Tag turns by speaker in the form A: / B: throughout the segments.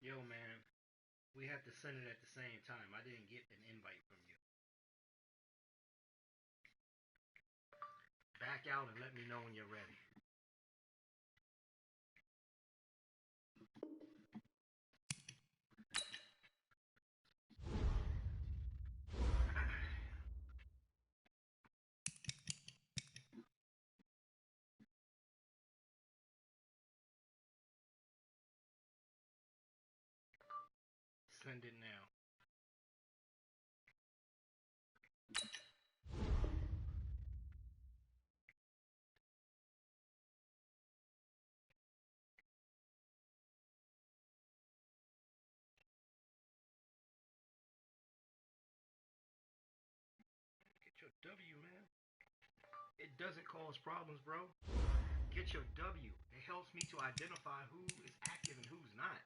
A: Yo, man, we have to send it at the same time. I didn't get an invite from you. Back out and let me know when you're ready. Send it now. Get your W, man. It doesn't cause problems, bro. Get your W. It helps me to identify who is active and who's not.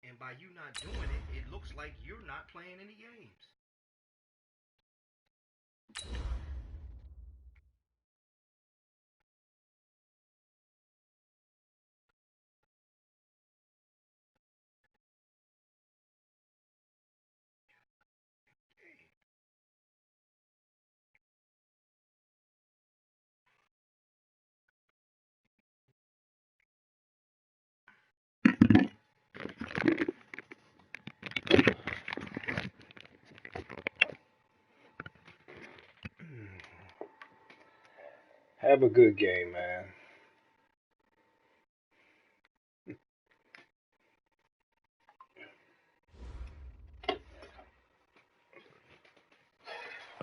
A: And by you not doing it, it looks like you're not playing any games. Have a good game, man.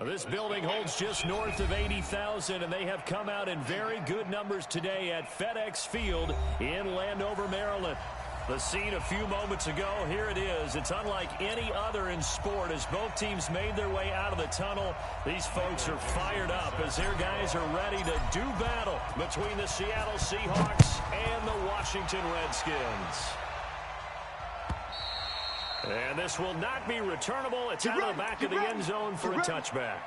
B: This building holds just north of 80,000, and they have come out in very good numbers today at FedEx Field in Landover, Maryland. The scene a few moments ago, here it is. It's unlike any other in sport as both teams made their way out of the tunnel. These folks are fired up as their guys are ready to do battle between the Seattle Seahawks and the Washington Redskins. And this will not be returnable. It's out of the back of the end zone for a touchback.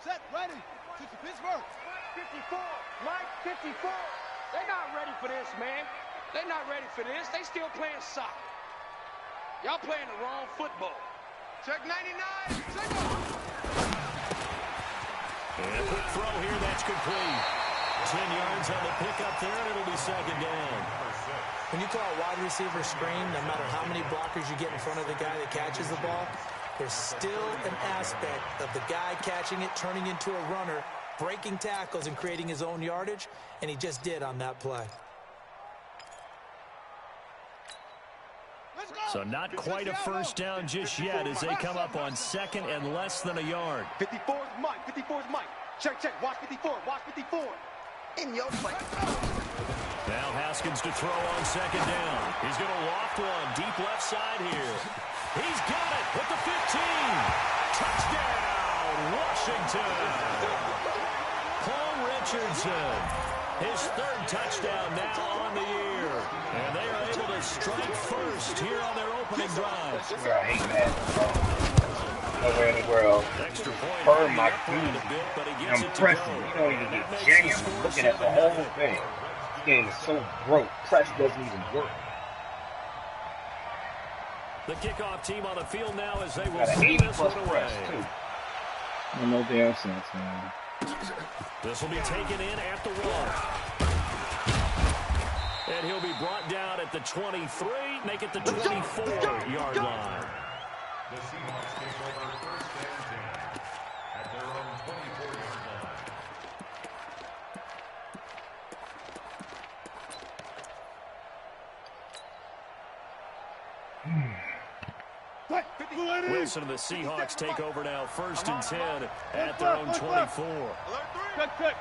C: Set, ready. To Pittsburgh.
D: Mike 54. Mike 54. They're not ready for this, man. They're not ready for this. They still playing soccer. Y'all playing the wrong football.
C: Check 99. Signal.
B: And a quick throw here. That's complete. 10 yards on the pickup there, and it'll be second down.
E: When you call a wide receiver screen, no matter how many blockers you get in front of the guy that catches the ball, there's still an aspect of the guy catching it, turning into a runner, breaking tackles and creating his own yardage, and he just did on that play.
B: So not quite a first down just yet as they come up on second and less than a yard.
C: 54 is Mike. 54 is Mike. Check, check. Watch 54. Watch 54. In your face.
B: Now Haskins to throw on second down. He's going to loft one deep left side here. He's got it with the 15. Touchdown, Washington. Paul Richardson, his third touchdown now on the year. And they are able to strike first here on their opening drive.
A: Where I hate that. Nowhere in the world.
B: Extra point.
A: Burn my feet. I'm pressing. You don't even get jammed. Looking at the whole thing. This game is so broke. Press doesn't even work.
B: The kickoff team on the field now as they will
A: Got an
B: see
A: 80
B: this
A: plus
B: one
A: press,
B: away.
A: too. No damn sense, man.
B: This will be taken in at the 1. And he'll be brought down at the 23, make it the 24-yard line.
F: The Seahawks take over first and 10 at their own 24-yard
C: line.
B: Wilson and the Seahawks take over now first and 10 at their own 24.
C: Check, check.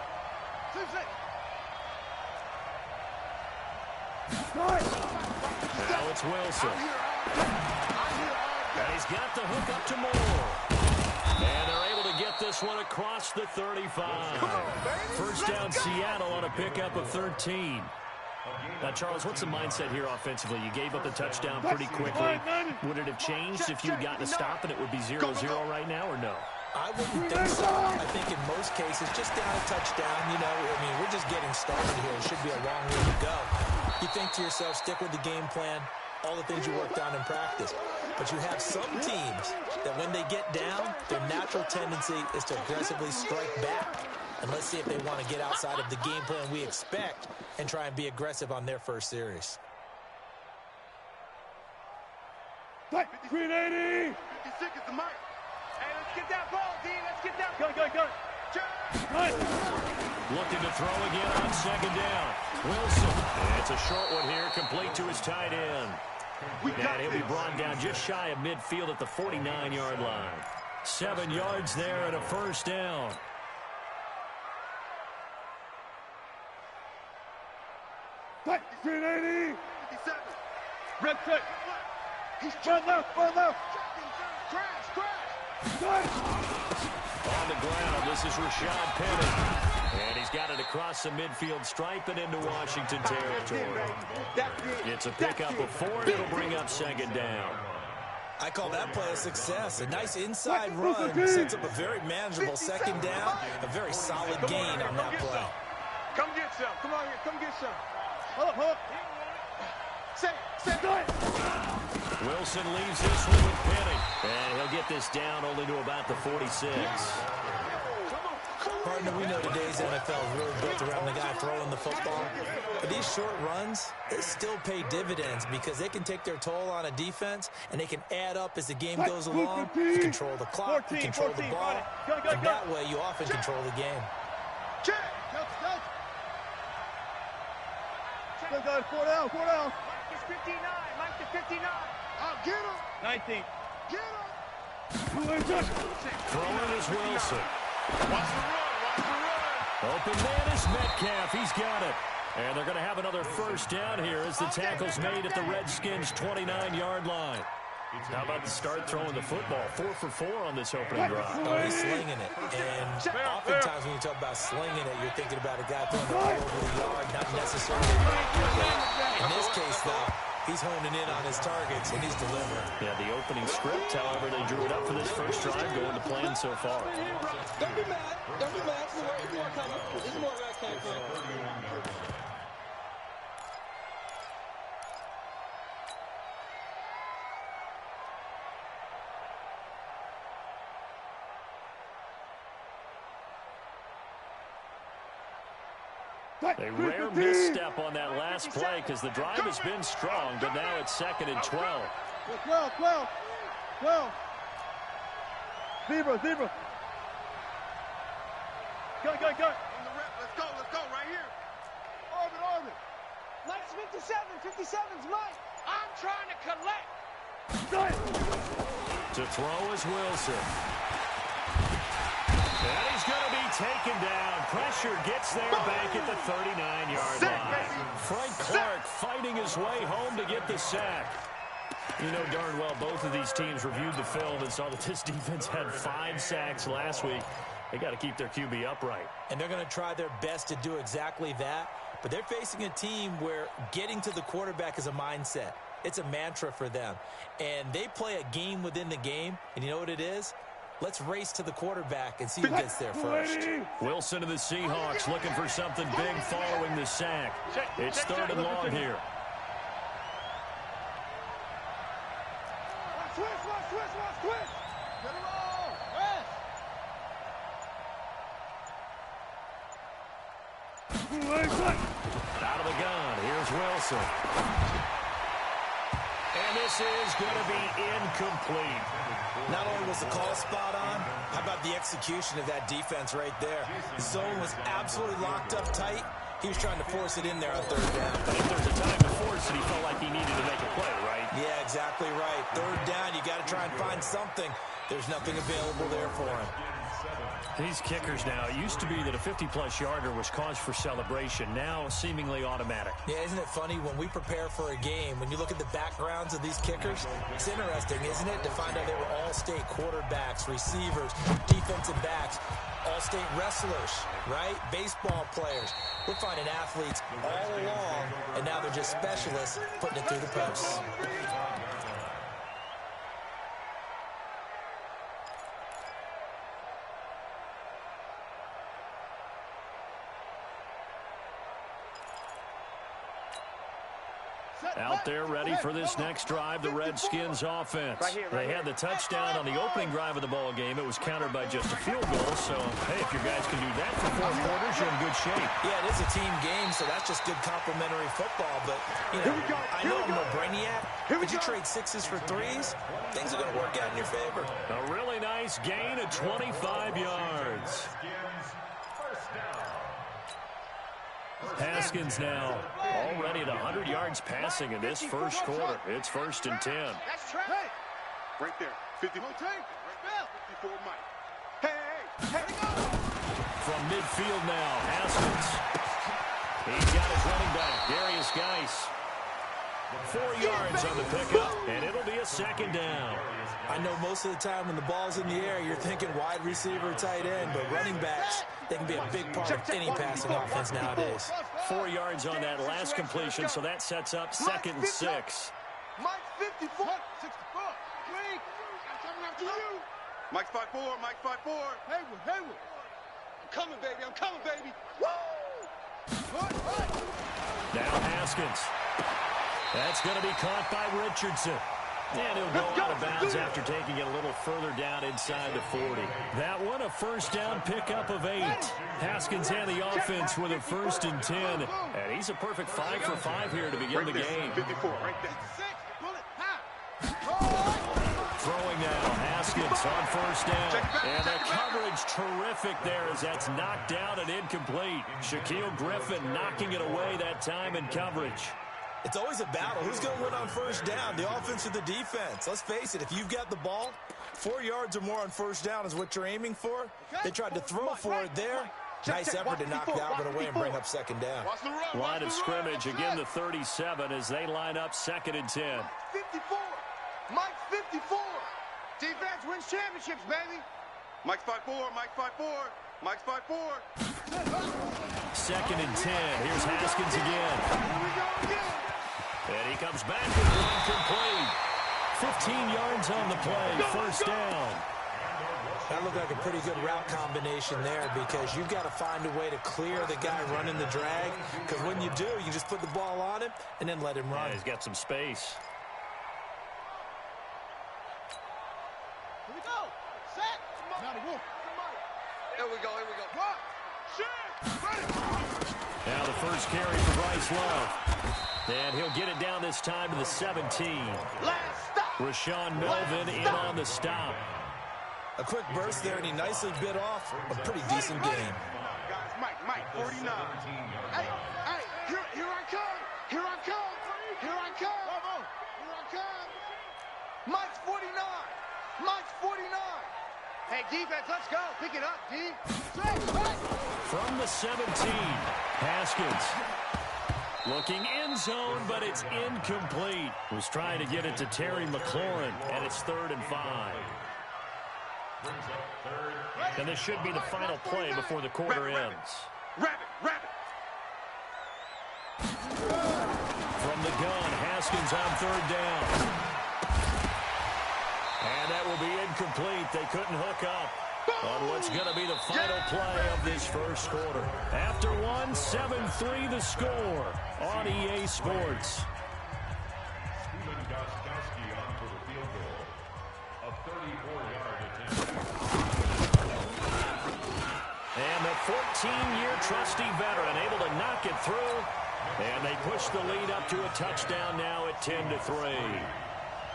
B: Now it's Wilson. And he's got the hook up to Moore. And they're able to get this one across the 35. First down Seattle on a pickup of 13. Now, Charles, what's the mindset here offensively? You gave up the touchdown pretty quickly. Would it have changed if you had gotten a stop and it would be 0-0 right now, or no?
E: I wouldn't think so. I think in most cases, just down a touchdown, we're just getting started here. It should be a long way to go. You think to yourself, stick with the game plan, all the things you worked on in practice. But you have some teams that when they get down, their natural tendency is to aggressively strike back. And let's see if they want to get outside of the game plan we expect and try and be aggressive on their first series.
C: 380!
D: 56 is the mic. Hey, let's get that ball, D. Let's get that ball.
C: Go.
B: Looking to throw again on second down. Wilson. And it's a short one here, complete to his tight end. And he'll be brought down just shy of midfield at the 49-yard line. 7 yards there and a first down.
C: Tight, 380!
D: 57.
C: Red check.
D: He's
C: Run left.
D: Crash.
B: On the ground, this is Rashad Penny. And he's got it across the midfield stripe and into Washington territory. It's a pickup of 4, and it'll bring up second down.
E: I call that play a success. A nice inside run sets up a very manageable second down. A very solid gain on that play.
D: Come get some. Come on here. Come get some.
C: Hold up.
D: Say.
B: Wilson leaves this one with Penny. And he'll get this down only to about the 46.
E: Partner, we know today's NFL is really built around the guy throwing the football. But these short runs, they still pay dividends because they can take their toll on a defense, and they can add up as the game goes along. You control the clock, you control the ball, and that way you often control the game.
C: Go. 4 down.
D: Mike is 59. Mike to 59. I'll get him.
C: 19.
D: Get him.
B: Throwing is Wilson.
D: Watch the run.
B: Open man is Metcalf. He's got it. And they're going to have another first down here as the tackle's made at the Redskins' 29-yard line. How about the start throwing the football? 4 for 4 on this opening drive.
E: Oh, he's slinging it. And oftentimes when you talk about slinging it, you're thinking about a guy throwing it all over the yard, not necessarily accurately. In this case, though, he's honing in on his targets, and he's delivering.
B: Yeah, the opening script, however, they drew it up for this first drive, going to plan so far.
G: Don't be mad. There's more coming. There's more where I came from.
B: A rare misstep on that last play because the drive has been strong, but now it's 2nd and 12.
C: 12. Zebra. Go.
D: On the rep. Let's go right here. Orbit.
G: Mike's 57. 57's Mike.
D: I'm trying to collect.
B: To throw is Wilson. And he's going to be taken down. Pressure gets there back at the 39-yard line. Frank Clark fighting his way home to get the sack. You know darn well both of these teams reviewed the film and saw that this defense had 5 sacks last week. They got to keep their QB upright.
E: And they're going to try their best to do exactly that. But they're facing a team where getting to the quarterback is a mindset. It's a mantra for them. And they play a game within the game. And you know what it is? Let's race to the quarterback and see who gets there first.
B: Wilson and the Seahawks looking for something big following the sack. It's 3rd and long here.
D: Watch twist. Get it all.
B: Out of the gun, here's Wilson. And this is going to be incomplete.
E: Not only was the call spot on, how about the execution of that defense right there? The zone was absolutely locked up tight. He was trying to force it in there on 3rd down.
B: But if there's a time to force it, he felt like he needed to make a play, right?
E: Yeah, exactly right. Third down, you got to try and find something. There's nothing available there for him.
B: These kickers now, it used to be that a 50-plus yarder was cause for celebration. Now, seemingly automatic.
E: Yeah, isn't it funny when we prepare for a game, when you look at the backgrounds of these kickers, it's interesting, isn't it, to find out they were all-state quarterbacks, receivers, defensive backs, all-state wrestlers, right? Baseball players. We're finding athletes all along, and now they're just specialists putting it through the posts.
B: Out there ready for this next drive, the Redskins offense. They had the touchdown on the opening drive of the ball game. It was countered by just a field goal. So, hey, if your guys can do that for 4 quarters, you're in good shape.
E: Yeah, it is a team game, so that's just good complimentary football. But, you know, I know I'm no brainiac, but you trade 6s for 3s, things are going to work out in your favor.
B: A really nice gain of 25 yards. Haskins now already at 100 yards passing in this first quarter. It's 1st and 10.
C: Right there. 54 Mike. Hey.
B: From midfield now, Haskins. He's got his running back, Darius Geis. 4 yards on the pickup, and it'll be a 2nd down.
E: I know most of the time when the ball's in the air, you're thinking wide receiver, tight end, but running backs, they can be a big part of any passing offense nowadays.
B: 4 yards on that last completion, so that sets up 2nd and 6.
C: Mike 54. 64. Coming after you. Mike's 5'4". Mike's 5'4". Haywood. I'm coming, baby. Woo!
B: Now Haskins. That's going to be caught by Richardson. And he'll go out of bounds after taking it a little further down inside the 40. That one, a 1st down pickup of 8. Haskins and the offense with a 1st and 10. And he's a perfect 5 for 5 here to begin the game.
C: 54, right there.
B: Throwing now, Haskins on 1st down. And the coverage terrific there as that's knocked down and incomplete. Shaquille Griffin knocking it away that time in coverage.
E: It's always a battle. Who's going to win on 1st down, the offense or the defense? Let's face it, if you've got the ball, 4 yards or more on 1st down is what you're aiming for. They tried to throw for it there. Nice effort to knock that one away and bring up 2nd down.
B: Line of scrimmage, again the 37 as they line up 2nd and 10.
C: 54. Mike 54. Defense wins championships, baby. Mike's 5'4". Mike's 5'4". Mike's 5'4".
B: 2nd and 10. Here's Haskins again.
C: Here we go again.
B: And he comes back with one complete. 15 yards on the play, 1st down.
E: That looked like a pretty good route combination there because you've got to find a way to clear the guy running the drag. Because when you do, you just put the ball on him and then let him run.
B: Yeah, he's got some space.
C: Here we go. Set. Now the wolf. Here we go. What?
B: Now the first carry for Bryce Love. And he'll get it down this time to the 17. Rashawn Melvin in on the stop.
E: A quick burst there, and he nicely bit off a pretty decent game.
C: Guys, Mike, 49. Hey, here I come. Mike's 49. Hey, defense, let's go. Pick it up, D.
B: From the 17, Haskins. Looking end zone, but it's incomplete. Was trying to get it to Terry McLaurin, and it's 3rd and 5. And this should be the final play before the quarter ends.
C: Rabbit.
B: From the gun, Haskins on 3rd down. And that will be incomplete. They couldn't hook up on what's going to be the final play of this first quarter. After one, 7-3 the score on EA Sports. And the 14-year trusty veteran able to knock it through. And they push the lead up to a touchdown now at 10-3.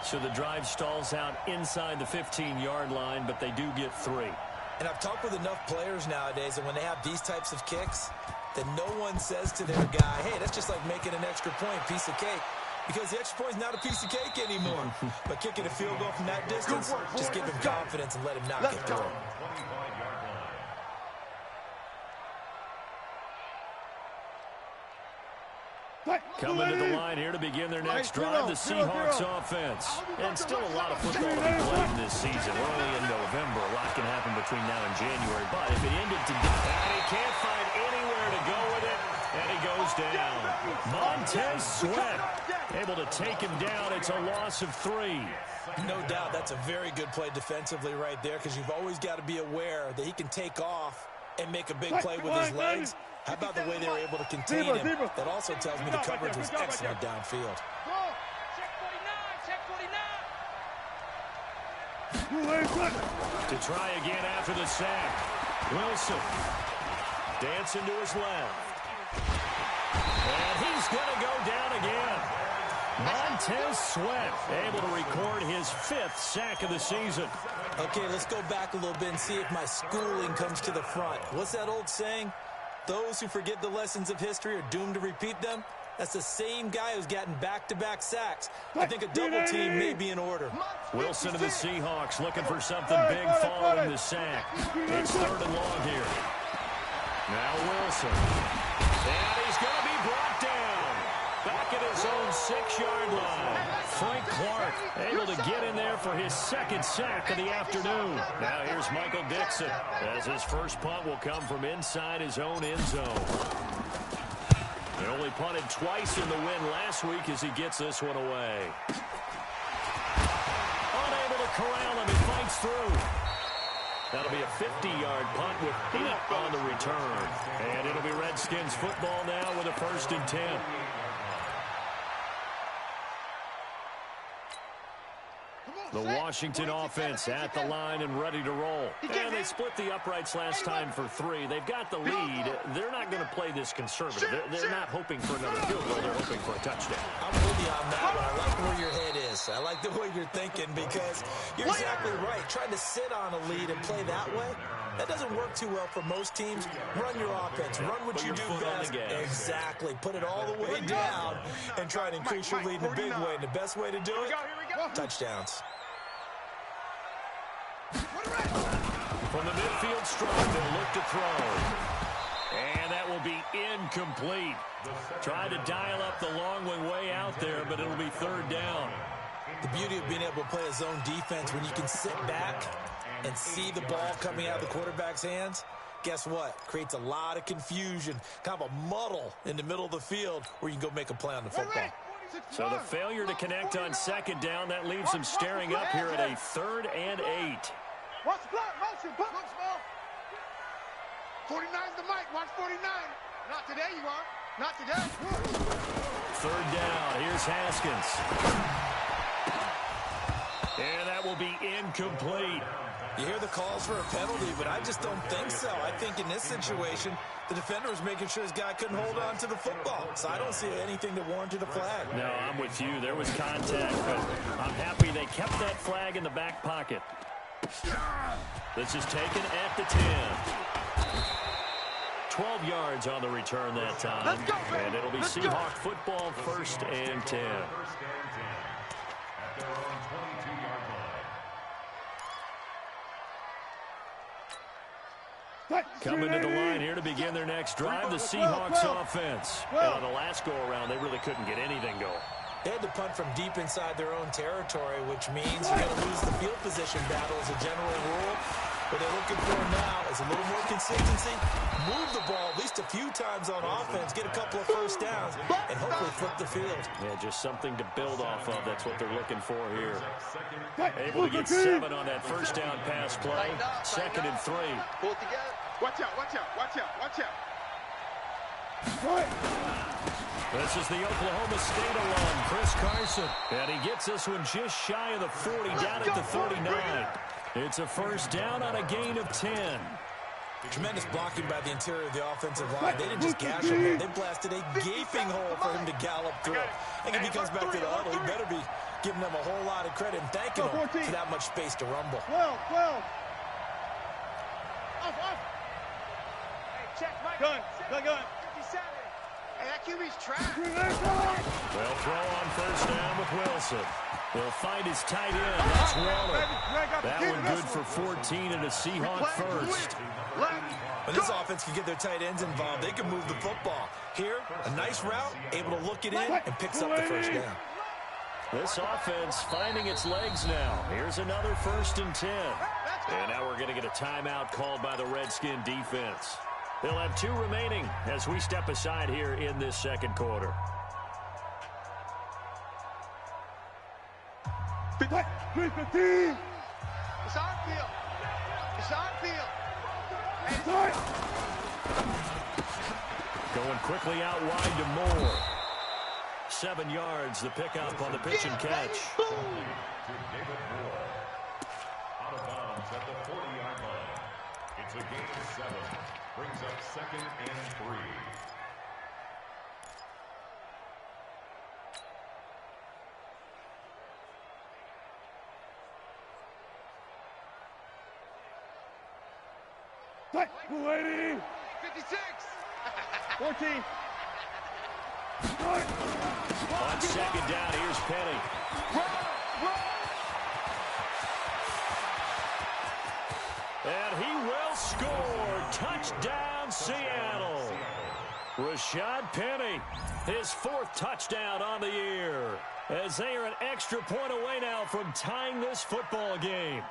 B: So the drive stalls out inside the 15-yard line, but they do get 3.
E: And I've talked with enough players nowadays, and when they have these types of kicks, that no one says to their guy, hey, that's just like making an extra point, piece of cake. Because the extra point is not a piece of cake anymore. But kicking a field goal from that distance, just give him confidence and let him knock it through.
B: Coming to the line here to begin their next drive, the Seahawks offense. And still a lot of football to be played in this season. We're only in November. A lot can happen between now and January. But if it ended today, and he can't find anywhere to go with it, and he goes down. Montez Sweat able to take him down. It's a loss of 3.
E: No doubt that's a very good play defensively right there, because you've always got to be aware that he can take off and make a big play with his legs. How about the way they were able to contain him? That also tells me the coverage was excellent downfield.
D: Check 49, check 49.
B: To try again after the sack. Wilson dancing to his left. And he's going to go down again. Montez Sweat able to record his 5th sack of the season.
E: Okay, let's go back a little bit and see if my schooling comes to the front. What's that old saying? Those who forget the lessons of history are doomed to repeat them. That's the same guy who's gotten back-to-back sacks. I think a double team may be in order.
B: Wilson and the Seahawks looking for something big following the sack. It's 3rd and long here. Now Wilson. And he's going to be brought down. Back at his own 6-yard line. Frank Clark able to get in there for his 2nd sack of the afternoon. Now here's Michael Dixon as his first punt will come from inside his own end zone. He only punted twice in the win last week as he gets this one away. Unable to corral him. He fights through. That'll be a 50-yard punt with 8 on the return. And it'll be Redskins football now with a 1st and 10. The Washington offense at the line and ready to roll. And they split the uprights last time for 3. They've got the lead. They're not going to play this conservative. They're not hoping for another field goal. They're hoping for a touchdown.
E: I'm with you on that one. I like where your head is. I like the way you're thinking, because you're exactly right. Trying to sit on a lead and play that way, that doesn't work too well for most teams. Run your offense. Run what you do best. Exactly. Put it all the way down and try to increase your lead in a big way. And the best way to do it, touchdowns.
B: From the midfield stripe, they'll look to throw. And that will be incomplete. Tried to dial up the long one way out there, but it'll be 3rd down.
E: The beauty of being able to play a zone defense when you can sit back and see the ball coming out of the quarterback's hands, guess what? Creates a lot of confusion, kind of a muddle in the middle of the field where you can go make a play on the football.
B: So the failure to connect on 2nd down, that leaves them staring up here at a 3rd and 8.
C: Watch the clock, motion, put look small. 49's the mic, watch 49. Not today, you are. Not today.
B: 3rd down, here's Haskins. And that will be incomplete.
E: You hear the calls for a penalty, but I just don't think so. I think in this situation, the defender was making sure his guy couldn't hold on to the football. So I don't see anything that warranted a flag.
B: No, I'm with you. There was contact, but I'm happy they kept that flag in the back pocket. This is taken at the 10. 12 yards on the return that time. And it'll be Seahawk football, 1st and 10. Coming to the line here to begin their next drive, the Seahawks offense. And on the last go-around, they really couldn't get anything going.
E: They had to punt from deep inside their own territory, which means you're going to lose the field position battle as a general rule. What they're looking for now is a little more consistency, move the ball at least a few times on offense, get a couple of 1st downs, and hopefully flip the field.
B: Yeah, just something to build off of. That's what they're looking for here. Able to get 7 on that 1st down pass play. 2nd and 3.
C: Pull it together. Watch out, watch out, watch out, watch out.
B: This is the Oklahoma State alum, Chris Carson. And he gets this one just shy of the 40, down at the 39. It's a 1st down on a gain of 10.
E: Tremendous blocking by the interior of the offensive line. They didn't just gash him. They blasted a gaping hole for him to gallop through. I think if he comes back to the huddle, he better be giving them a whole lot of credit and thanking them for that much space to rumble.
C: 12. Off.
D: Hey, check, Mike.
C: Gun.
D: 57.
C: Hey, that QB's trash.
B: They'll throw on first down with Wilson. He'll find his tight end. That's Waller. That one good for 14 and a Seahawk first.
E: When this offense can get their tight ends involved, they can move the football. Here, a nice route, able to look it in, and picks up the first down.
B: This offense finding its legs now. Here's another 1st and 10. And now we're going to get a timeout called by the Redskin defense. They'll have 2 remaining as we step aside here in this second quarter.
C: It's on field. It's on field.
B: Going quickly out wide to Moore. 7 yards, the pickup on the pitch and catch.
F: To David Moore. Out of bounds at the 40-yard line. It's a gain of 7. Brings up 2nd and 3.
C: Waiting. 56. 14.
B: On second down, here's Penny. And he will score. Touchdown, Seattle. Rashad Penny, his 4th touchdown on the year, as they are an extra point away now from tying this football game.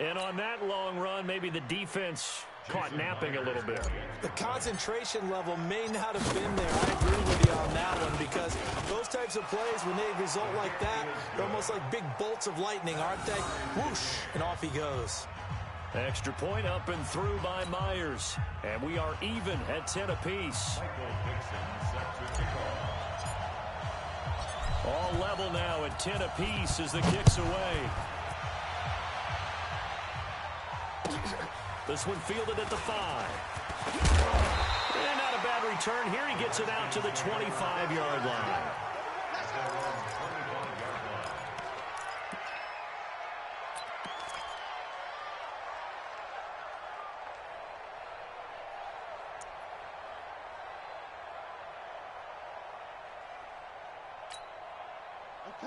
B: And on that long run, maybe the defense caught napping a little bit.
E: The concentration level may not have been there. I agree with you on that one, because those types of plays, when they result like that, they're almost like big bolts of lightning, aren't they? Whoosh, and off he goes.
B: Extra point up and through by Myers. And we are even at 10 apiece. All level now at 10 apiece as the kick's away. This one fielded at the 5. And not a bad return here. He gets it out to the 25-yard line.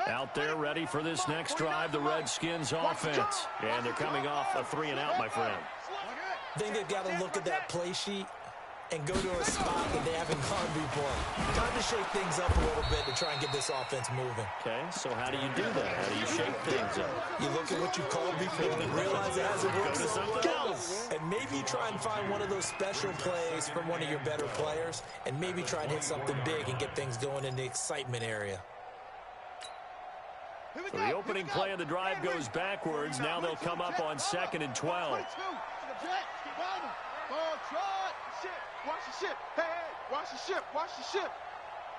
B: Out there ready for this next drive, the Redskins offense. And they're coming off a 3-and-out, my friend.
E: I think they've got to look at that play sheet and go to a spot that they haven't gone before. Time to shake things up a little bit to try and get this offense moving.
B: Okay, so how do you do that? How do you shake things up?
E: You look at what you called before and realize it hasn't worked.
B: Go to something else.
E: And maybe you try and find one of those special plays from one of your better players, and maybe try and hit something big and get things going in the excitement area.
B: So the opening play of the drive goes backwards. Now they'll come up on 2nd and 12.
C: Watch the ship. Hey, watch the ship. Watch the ship.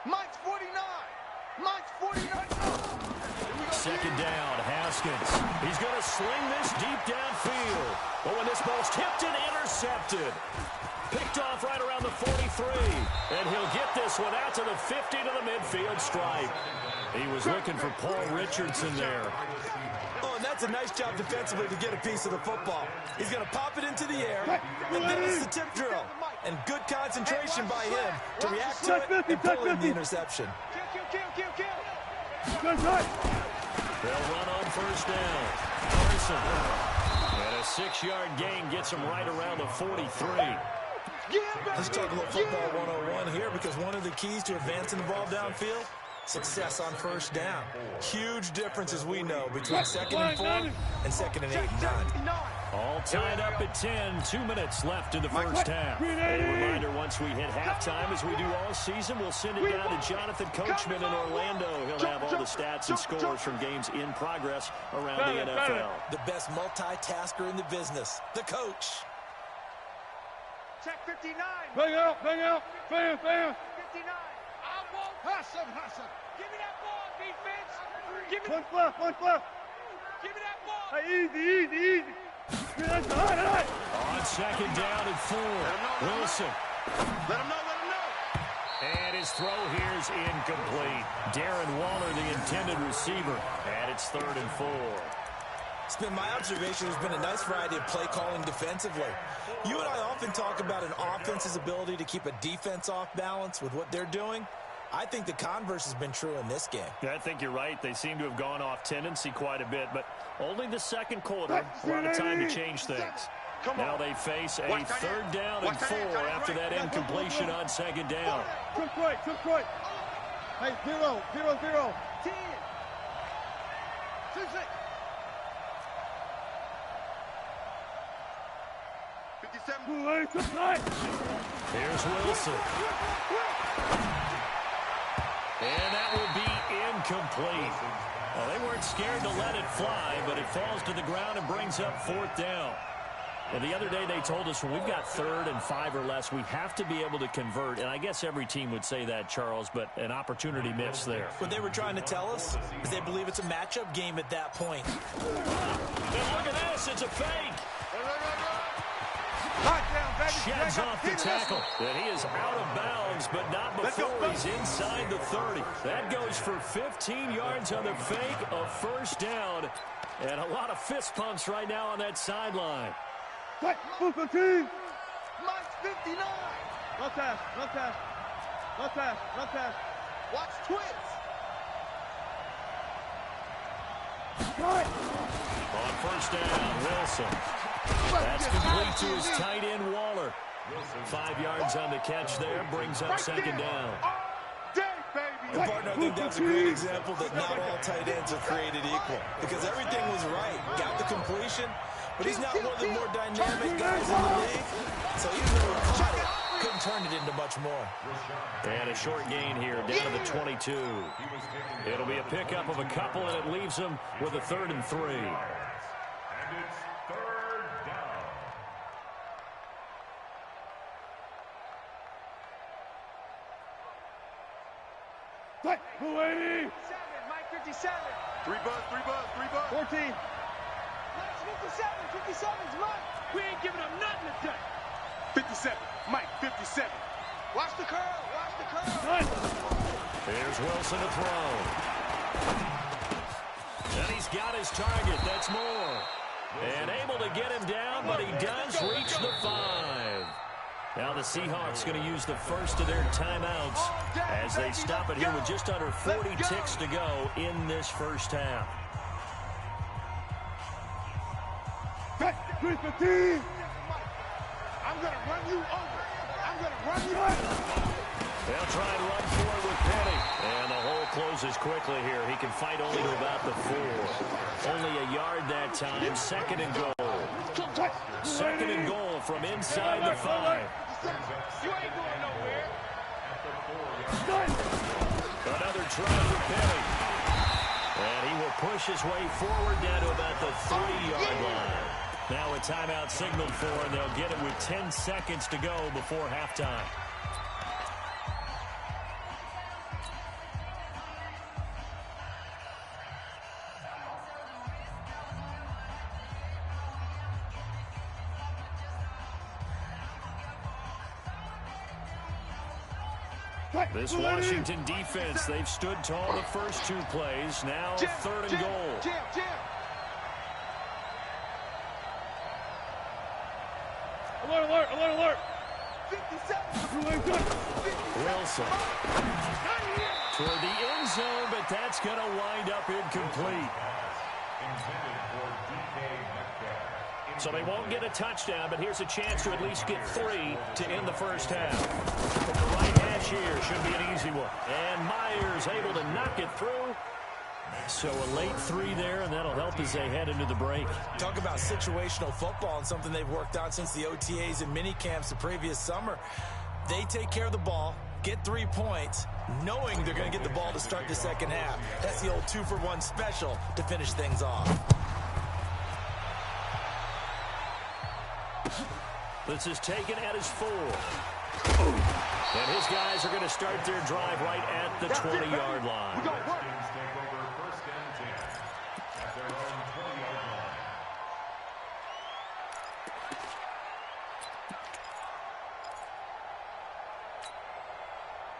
C: Mike's 49. Mike's 49.
B: Second down, Haskins. He's going to sling this deep downfield. But when this ball's tipped and intercepted. Picked off right around the 43. And he'll get this one out to the 50 to the midfield stripe. He was looking for Paul Richardson there.
E: Oh, and that's a nice job defensively to get a piece of the football. He's going to pop it into the air, and then it's the tip drill. And good concentration by him to react to it and pull in the interception.
B: They'll run on first down. Carson. And a 6-yard gain gets him right around the 43.
E: Let's talk a little football 101 here, because one of the keys to advancing the ball downfield, success on first down. Huge difference, as we know, between 2nd and 4 and 2nd and 8 and 9.
B: All tied up at 10. 2 minutes left in the first half. A reminder, once we hit halftime, as we do all season, we'll send it down to Jonathan Coachman in Orlando. He'll have all the stats and scores from games in progress around the NFL.
E: The best multitasker in the business, the coach.
C: Check 59.
H: Bang out, bang out, bang, bang.
C: 59. I won't. Hassan. Give me that ball, defense. Give me
H: one flap.
C: Give me that ball.
H: Hey, easy.
B: On second down and 4. Wilson.
C: Let him know.
B: And his throw here is incomplete. Darren Waller, the intended receiver. And it's 3rd and 4.
E: It's been my observation there's been a nice variety of play calling defensively. You and I often talk about an offense's ability to keep a defense off balance with what they're doing. I think the converse has been true in this game.
B: Yeah, I think you're right. They seem to have gone off tendency quite a bit, but only the second quarter, a lot of time to change things. Now they face a third down and 4 after that incompletion on second down.
H: Took right. Hey, 0, 0, 0.
C: 10. 6. 57.
H: Took right.
B: Here's Wilson. And that will be incomplete. Well, they weren't scared to let it fly, but it falls to the ground and brings up 4th down. And the other day they told us when we've got 3rd and 5 or less, we have to be able to convert. And I guess every team would say that, Charles, but an opportunity missed there.
E: What they were trying to tell us is they believe it's a matchup game at that point.
B: And look at this, it's a fake. Sheds off the tackle. And he is out of bounds, but not before he's inside the 30. That goes for 15 yards on the fake, a 1st down. And a lot of fist pumps right now on that sideline.
H: Move the team.
C: Mike's 59.
H: Left pass.
C: Watch twist.
B: On 1st down, Wilson. That's complete to his tight end, Waller. 5 yards on the catch there, brings up 2nd down.
E: And partner, I think that's a great example that not all tight ends are created equal. Because everything was right. Got the completion, but he's not one of the more dynamic guys in the league. So even though he caught it, couldn't turn it into much more.
B: And a short gain here, down to the 22. It'll be a pickup of a couple, and it leaves him with a 3rd and 3.
F: And it's 3rd down.
H: Mulaney.
D: 7, Mike 57.
C: 3 buzz.
H: 14.
D: Mike's 57's Mike. We ain't giving up nothing today.
C: 57. Mike 57.
D: Watch the curl.
B: Here's Wilson to throw. And he's got his target. That's Moore. And able to get him down, but he does reach the 5. Now the Seahawks going to use the first of their timeouts as they stop it here with just under 40 ticks to go in this first half.
H: 315.
C: I'm going to run you over.
B: They'll try and run for it with Penny. And the hole closes quickly here. He can fight only to about the 4. Only a yard that time. 2nd and goal. 2nd and goal from inside the 5.
D: You ain't going nowhere.
B: Another try for Penny. And he will push his way forward down to about the 3-yard line. Now a timeout signaled for, and they'll get it with 10 seconds to go before halftime. This Washington defense, they've stood tall the first 2 plays. Now 3rd and goal.
C: Jam.
H: Alert.
C: 57.
B: Wilson toward the end zone, but that's going to wind up incomplete.
F: Intended for DK Metcalf.
B: So they won't get a touchdown, but here's a chance to at least get 3 to end the first half. The right hash here should be an easy one. And Myers able to knock it through. So a late 3 there, and that'll help as they head into the break.
E: Talk about situational football and something they've worked on since the OTAs and mini camps the previous summer. They take care of the ball, get 3 points, knowing they're going to get the ball to start the second half. That's the old 2-for-1 special to finish things off.
B: This is taken at his 4. And his guys are going to start their drive right at the 20-yard line.
F: Redskins take over 1st and 10 at their own 20-yard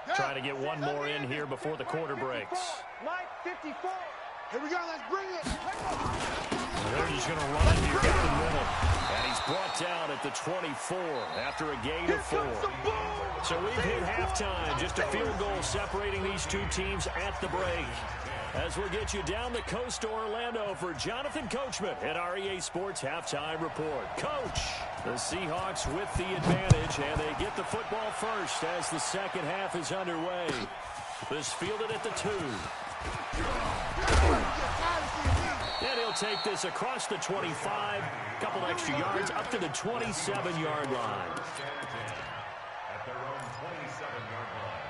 F: line.
B: Trying to get one more in here before the quarter breaks.
D: Mike 54.
C: Here we go. Let's bring it.
B: They're just going to run it here down the middle. And he's brought down at the 24 after a gain of 4. So we've hit halftime. Just a field goal separating these two teams at the break. As we'll get you down the coast to Orlando for Jonathan Coachman at our EA Sports Halftime Report. Coach, the Seahawks with the advantage, and they get the football first as the second half is underway. This fielded at the 2. And he'll take this across the 25, a couple extra yards up to the 27-yard line.
F: At their own 27-yard line.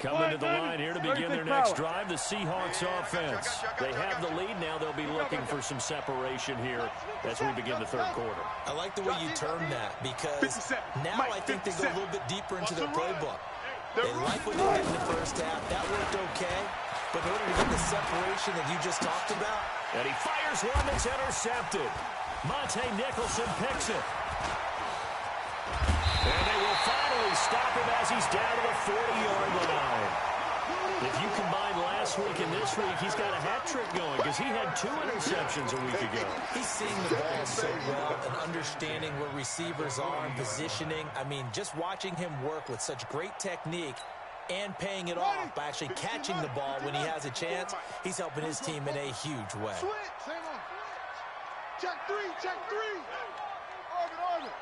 B: Coming to the line here to begin their next drive, the Seahawks offense. They have the lead. Now they'll be looking for some separation here as we begin the third quarter.
E: I like the way you term that because now I think they go a little bit deeper into their playbook. They like what they did in the first half. That worked okay. But in order to get the separation that you just talked about.
B: And he fires one that's intercepted. Monte Nicholson picks it. And they will finally stop him as he's down to the 40-yard line. If you combine last week and this week, he's got a hat trick going because he had 2 interceptions a week ago.
E: He's seeing the ball so well and understanding where receivers are and positioning. I mean, just watching him work with such great technique and paying it off by actually catching the ball when he has a chance, he's helping his team in a huge way.
C: Check 3, check 3. Orbit.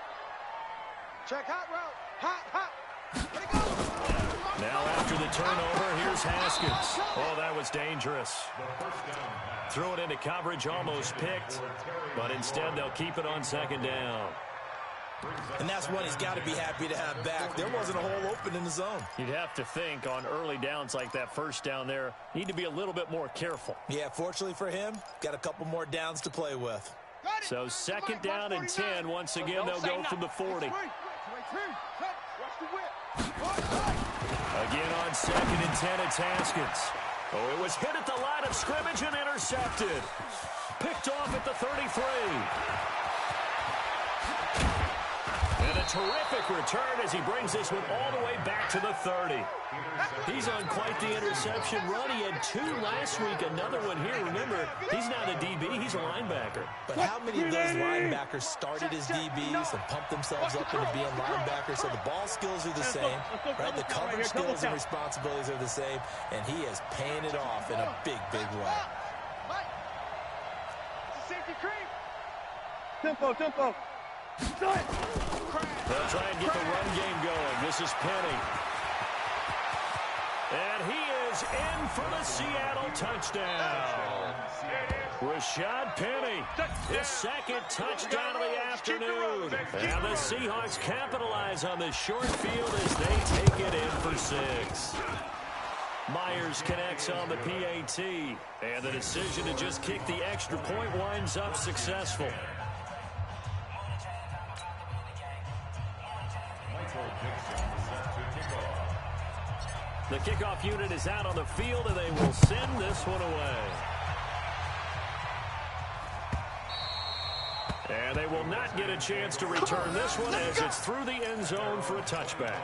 C: Check hot route. Hot. Let it go.
B: Now after the turnover, here's Haskins. Oh, that was dangerous. Threw it into coverage, almost picked. But instead, they'll keep it on second down.
E: And that's one he's got to be happy to have back. There wasn't a hole open in the zone.
B: You'd have to think on early downs like that first down there, need to be a little bit more careful.
E: Yeah, fortunately for him, got a couple more downs to play with.
B: So second down and 10. Once again, they'll go from the 40. Again on second and 10, it's Haskins. Oh, it was hit at the line of scrimmage and intercepted. Picked off at the 33. And a terrific return as he brings this one all the way back to the 30. He's on quite the interception run. He had 2 last week, another one here. Remember, he's not a DB, he's a linebacker.
E: But how many of those linebackers started as DBs and pumped themselves up into being linebackers? So the ball skills are the same, right? The coverage skills and responsibilities are the same, and he is paying it off in a big way.
H: Tempo.
B: They'll try and get the run game going. This is Penny. And he is in for the Seattle touchdown. Rashad Penny, his second touchdown of the afternoon. And the Seahawks capitalize on this short field as they take it in for 6. Myers connects on the PAT. And the decision to just kick the extra point winds up successful. The kickoff unit is out on the field, and they will send this one away. And they will not get a chance to return this one as it's through the end zone for a touchback.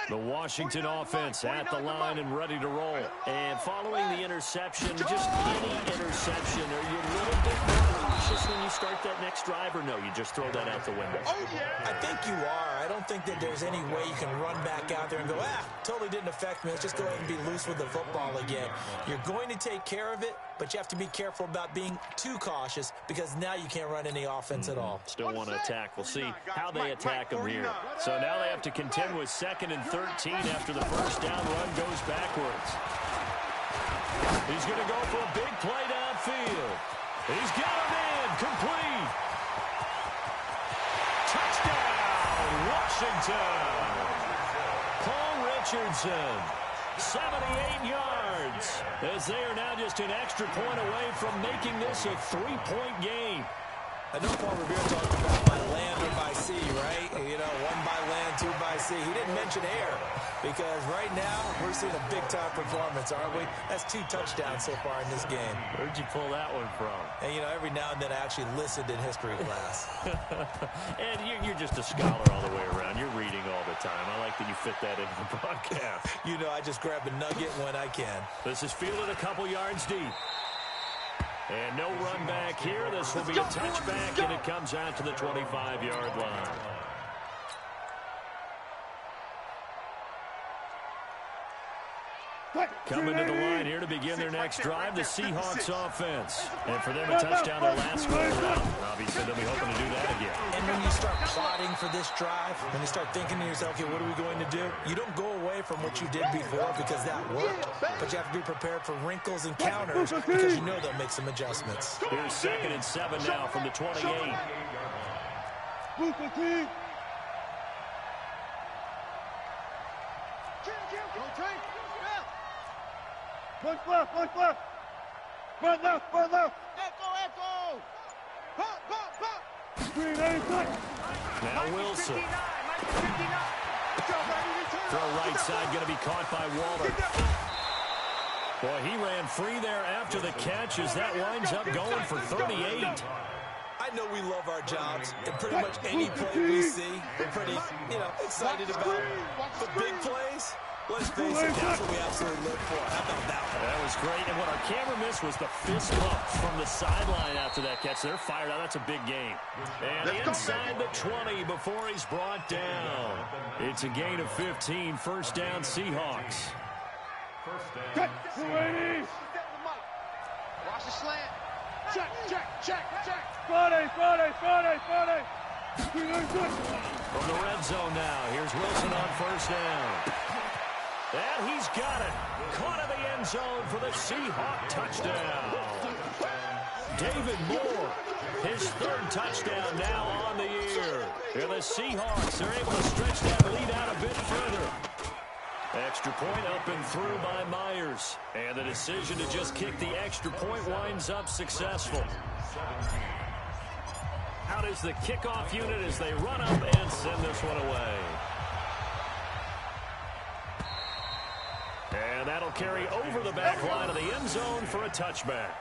B: The Washington offense at the line and ready to roll. And following the interception, just any interception, are you a little bit more cautious when you start that next drive, or no, you just throw that out the window?
E: I think you are. I don't think that there's any way you can run back out there and go, totally didn't affect me. Let's just go ahead and be loose with the football again. You're going to take care of it, but you have to be careful about being too cautious because now you can't run any offense at all.
B: Still want to attack. We'll see how they attack them here. So now they have to contend with 2nd and 13 after the first down run goes backwards. He's going to go for a big play downfield. He's got him in. Complete. Touchdown, Washington. Paul Richardson, 78 yards, as they are now just an extra point away from making this a 3-point game.
E: I know Paul Revere talked about by land or by sea, right? You know, 1 by land, 2 by sea. He didn't mention air because right now we're seeing a big-time performance, aren't we? That's 2 touchdowns so far in this game.
B: Where'd you pull that one from?
E: And, you know, every now and then I actually listened in history class.
B: And you're just a scholar all the way around. You're reading all the time. I like that you fit that into the broadcast.
E: You know, I just grab a nugget when I can.
B: This is fielded a couple yards deep. And no run back here. This will be a touchback, and it comes out to the 25-yard line. Coming to the line here to begin their next drive, the Seahawks offense. And for them, a touchdown their last go-around. Obviously, they'll be hoping to do that again.
E: And when you start plotting for this drive, when you start thinking to yourself, okay, what are we going to do? You don't go away from what you did before because that worked. But you have to be prepared for wrinkles and counters because you know they'll make some adjustments.
B: Here's 2nd and 7 now from the 28.
H: Punch left, punch left. Front left, front left.
C: Echo. Pop, pop, pop.
H: Screen, 86.
B: Now Wilson. Throw right side, going to be caught by Waller. Boy, he ran free there after the catch as that winds up going for 38.
E: I know we love our jobs, and pretty much any play we see, we're pretty, excited about. The big plays, let's face it, that's what we absolutely live for. How about that one?
B: That was great, and what our camera missed was the fist pump from the sideline after that catch. They're fired out. That's a big game. And inside the 20 before he's brought down. It's a gain of 15. First down, Seahawks.
H: Cut, 280.
C: Watch the slant. Check.
H: Friday.
B: From the red zone now, here's Wilson on first down. And he's got it. Caught in the end zone for the Seahawk touchdown. David Moore, his 3rd touchdown now on the year. And the Seahawks are able to stretch that lead out a bit further. Extra point up and through by Myers. And the decision to just kick the extra point winds up successful. Out is the kickoff unit as they run up and send this one away. And that'll carry over the back line of the end zone for a touchback.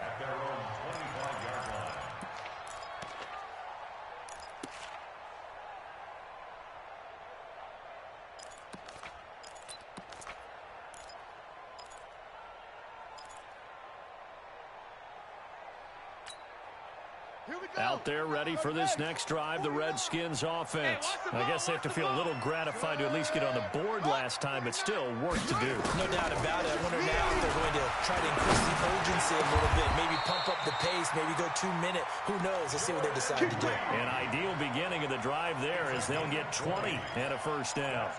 B: Out there ready for this next drive, the Redskins offense. I guess they have to feel a little gratified to at least get on the board last time, but still work to do.
E: No doubt about it. I wonder now if they're going to try to increase the urgency a little bit, maybe pump up the pace, maybe go 2-minute. Who knows? Let's see what they decide to do.
B: An ideal beginning of the drive there as they'll get 20 and a first down.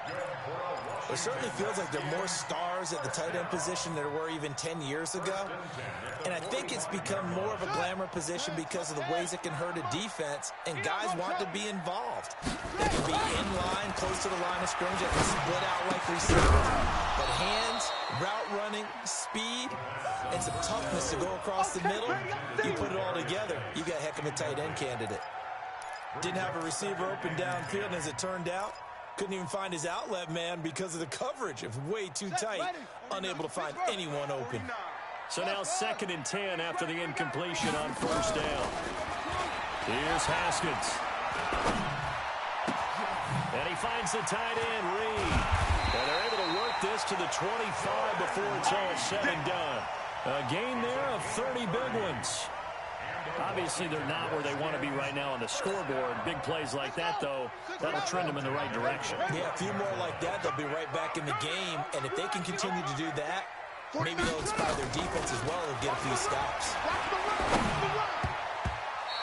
E: It certainly feels like there are more stars at the tight end position than there were even 10 years ago. And I think it's become more of a glamour position because of the ways it can hurt a defense, and guys want to be involved. They can be in line, close to the line of scrimmage, they can split out like receivers. But hands, route running, speed, and some toughness to go across the middle, you put it all together, you got a heck of a tight end candidate. Didn't have a receiver open downfield, and as it turned out, couldn't even find his outlet man because of the coverage. It was way too tight, unable to find anyone open.
B: So now 2nd and 10 after the incompletion on first down. Here's Haskins. And he finds the tight end, Reed. And they're able to work this to the 25 before it's all said and done. A gain there of 30 big ones. Obviously, they're not where they want to be right now on the scoreboard. Big plays like that, though, that'll trend them in the right direction.
E: Yeah, a few more like that, they'll be right back in the game. And if they can continue to do that, maybe they'll inspire their defense as well and get a few stops.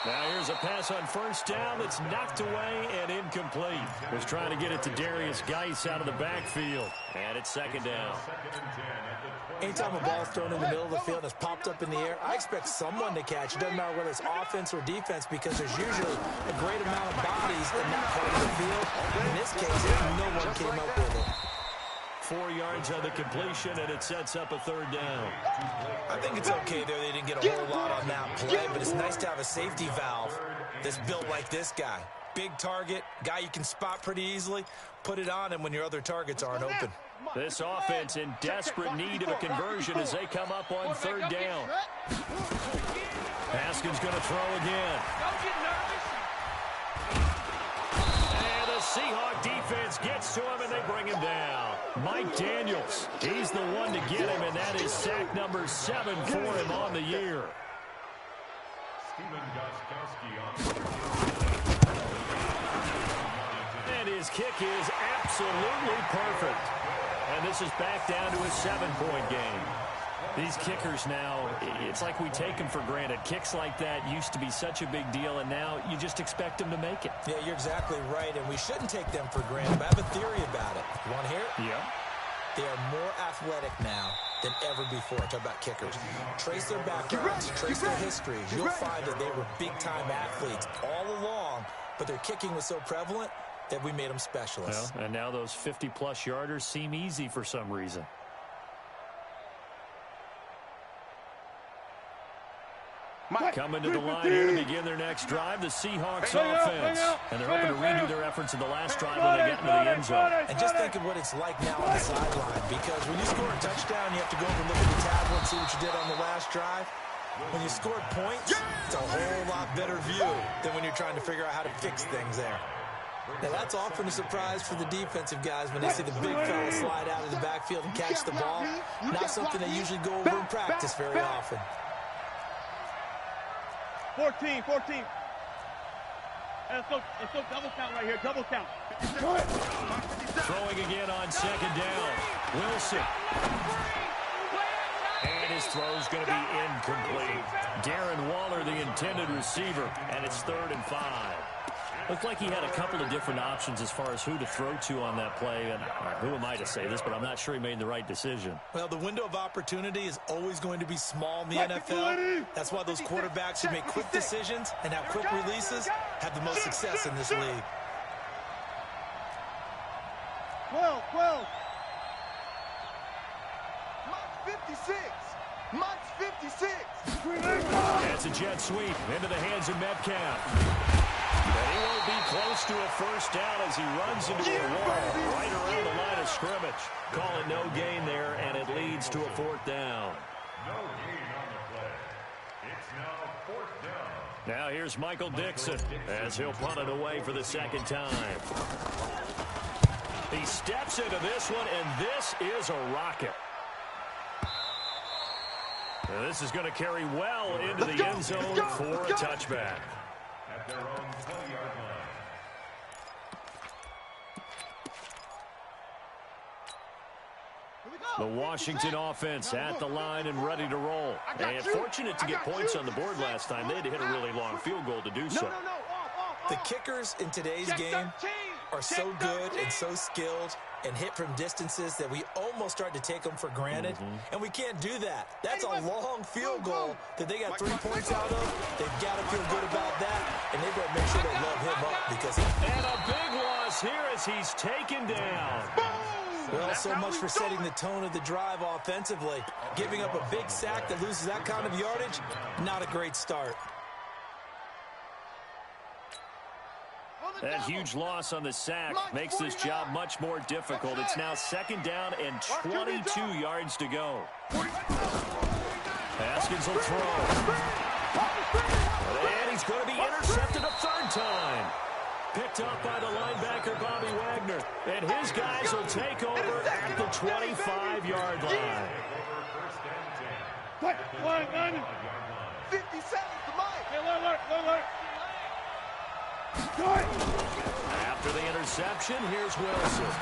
B: Now here's a pass on first down that's knocked away and incomplete. Was trying to get it to Darius Geis out of the backfield. And it's 2nd down.
E: Anytime a ball's thrown in the middle of the field and it's popped up in the air, I expect someone to catch. It doesn't matter whether it's offense or defense because there's usually a great amount of bodies in that part of the field. In this case, no one came up with it.
B: 4 yards on the completion, and it sets up a 3rd down.
E: I think it's okay there. They didn't get a whole lot on that play, but it's nice to have a safety valve that's built like this guy. Big target, guy you can spot pretty easily. Put it on him when your other targets aren't open.
B: This offense in desperate need of a conversion as they come up on third down. Haskins going to throw again.
D: Don't get nervous.
B: And the Seahawk defense gets to him, and they bring him down. Mike Daniels, he's the one to get him, and that is sack number 7 for him on the year. And his kick is absolutely perfect. And this is back down to a 7-point game. These kickers now, it's like we take them for granted. Kicks like that used to be such a big deal, and now you just expect them to make it.
E: Yeah, you're exactly right, and we shouldn't take them for granted. But I have a theory about it. You want to hear it?
B: Yeah.
E: They are more athletic now than ever before. Talk about kickers. Trace their backgrounds, trace their history. You'll find that they were big-time athletes all along, but their kicking was so prevalent that we made them specialists.
B: Well, and now those 50-plus yarders seem easy for some reason. Coming to the line here to begin their next drive, the Seahawks offense. And they're hoping to redo their efforts in the last drive when they got into the end zone.
E: And just think of what it's like now on the sideline, because when you score a touchdown, you have to go over and look at the tablet and see what you did on the last drive. When you scored points, it's a whole lot better view than when you're trying to figure out how to fix things there. Now, that's often a surprise for the defensive guys when they see the big fella slide out of the backfield and catch the ball. Not something they usually go over in practice very often.
H: 14. And so double count right here, double count.
B: Throwing again on second down. Wilson. And his throw's going to be incomplete. Darren Waller, the intended receiver, and it's 3rd and 5. Looked like he had a couple of different options as far as who to throw to on that play. And who am I to say this, but I'm not sure he made the right decision.
E: Well, the window of opportunity is always going to be small in the NFL. That's why those quarterbacks who make quick decisions and have quick releases have the most success in this league.
H: 12.
C: Mike's 56.
B: That's a jet sweep into the hands of Metcalf. And he won't be close to a first down as he runs into a wall right around the line of scrimmage. Calling no gain there, and it leads to a 4th down.
F: No gain on the play. It's now 4th down.
B: Now here's Michael Dixon as he'll punt it away for the 2nd time. He steps into this one, and this is a rocket. Now this is going to carry well into the end zone for a touchback.
F: At their own 20-yard line.
B: The Washington offense at the line and ready to roll. And fortunate to get points on the board last time. They had to hit a really long field goal to do so.
E: The kickers in today's game are so good and so skilled and hit from distances that we almost start to take them for granted. And we can't do that. That's a long field goal that they got 3 points out of. They've got to feel good about that, and they've got to make sure they love him up because
B: and a big loss here as he's taken down.
E: Well, so much for setting the tone of the drive offensively. Giving up a big sack that loses that kind of yardage, not a great start.
B: That huge loss on the sack makes this job much more difficult. It's now 2nd down and 22 yards to go. Haskins will throw. And he's going to be intercepted a 3rd time. Picked up by the linebacker, Bobby Wagner. And his guys will take over at the 25-yard line.
C: 50 seconds to Mike.
H: Alert.
B: After the interception, here's Wilson.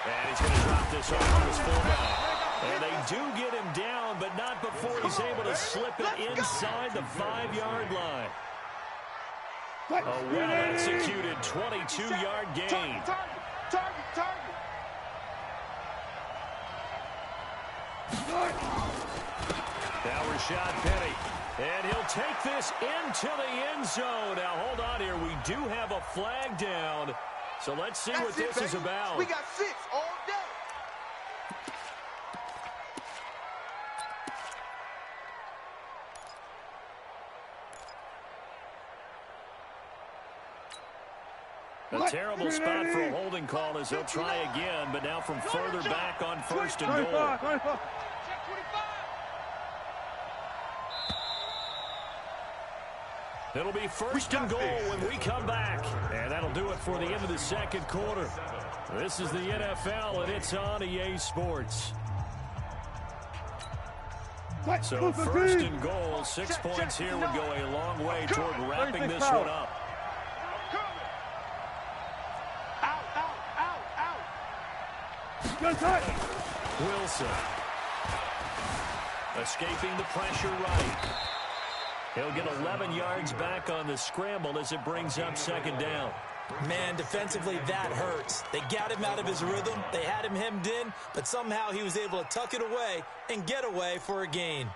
B: And he's going to drop this off to his fullback. And they do get him down, but not before he's able to slip it inside the 5-yard line. A well-executed 22-yard gain.
C: Target.
B: Now Rashad Penny. And he'll take this into the end zone. Now, hold on here. We do have a flag down. So let's see what this is about.
C: We got 6 all day.
B: A terrible spot for a holding call as they'll try again, but now from further back on first and goal. It'll be first and goal when we come back. And that'll do it for the end of the second quarter. This is the NFL, and it's on EA Sports. So first and goal, 6 points here would go a long way toward wrapping this one up. Wilson. Escaping the pressure right. He'll get 11 yards back on the scramble as it brings up second down.
E: Man, defensively, that hurts. They got him out of his rhythm. They had him hemmed in, but somehow he was able to tuck it away and get away for a gain.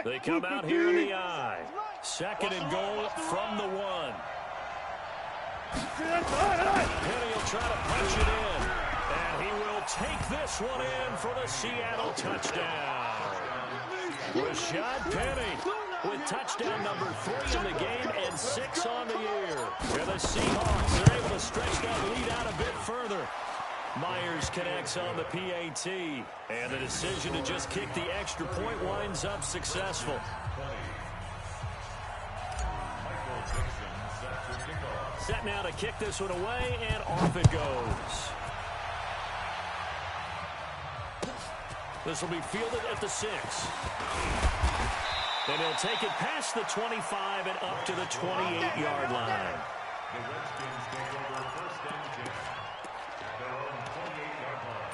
B: They come out here in the eye. Second and goal from the 1. Penny will try to punch it in. And he will take this one in for the Seattle touchdown. Rashad Penny with touchdown number 3 in the game and 6 on the year. And the Seahawks are able to stretch that lead out a bit further. Myers connects on the PAT. And the decision to just kick the extra point winds up successful. Set now to kick this one away, and off it goes. This will be fielded at the 6. And he'll take it past the 25 and up to the 28-yard line.
F: The Redskins take over first and 10 at their own 28-yard line.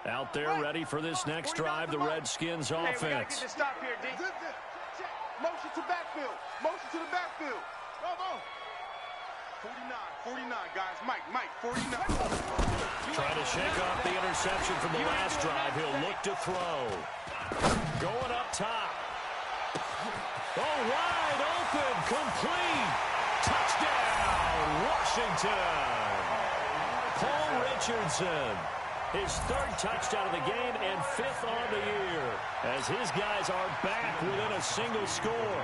B: Out there ready for this next drive, the Redskins offense.
C: Stop here, D. Motion to backfield. Motion to the backfield. Go. 49, guys. Mike, 49.
B: Trying to shake off the interception from the last drive. He'll look to throw. Going up top. Oh, wide open, complete. Touchdown, Washington. Paul Richardson. His 3rd touchdown of the game and 5th on the year as his guys are back within a single score.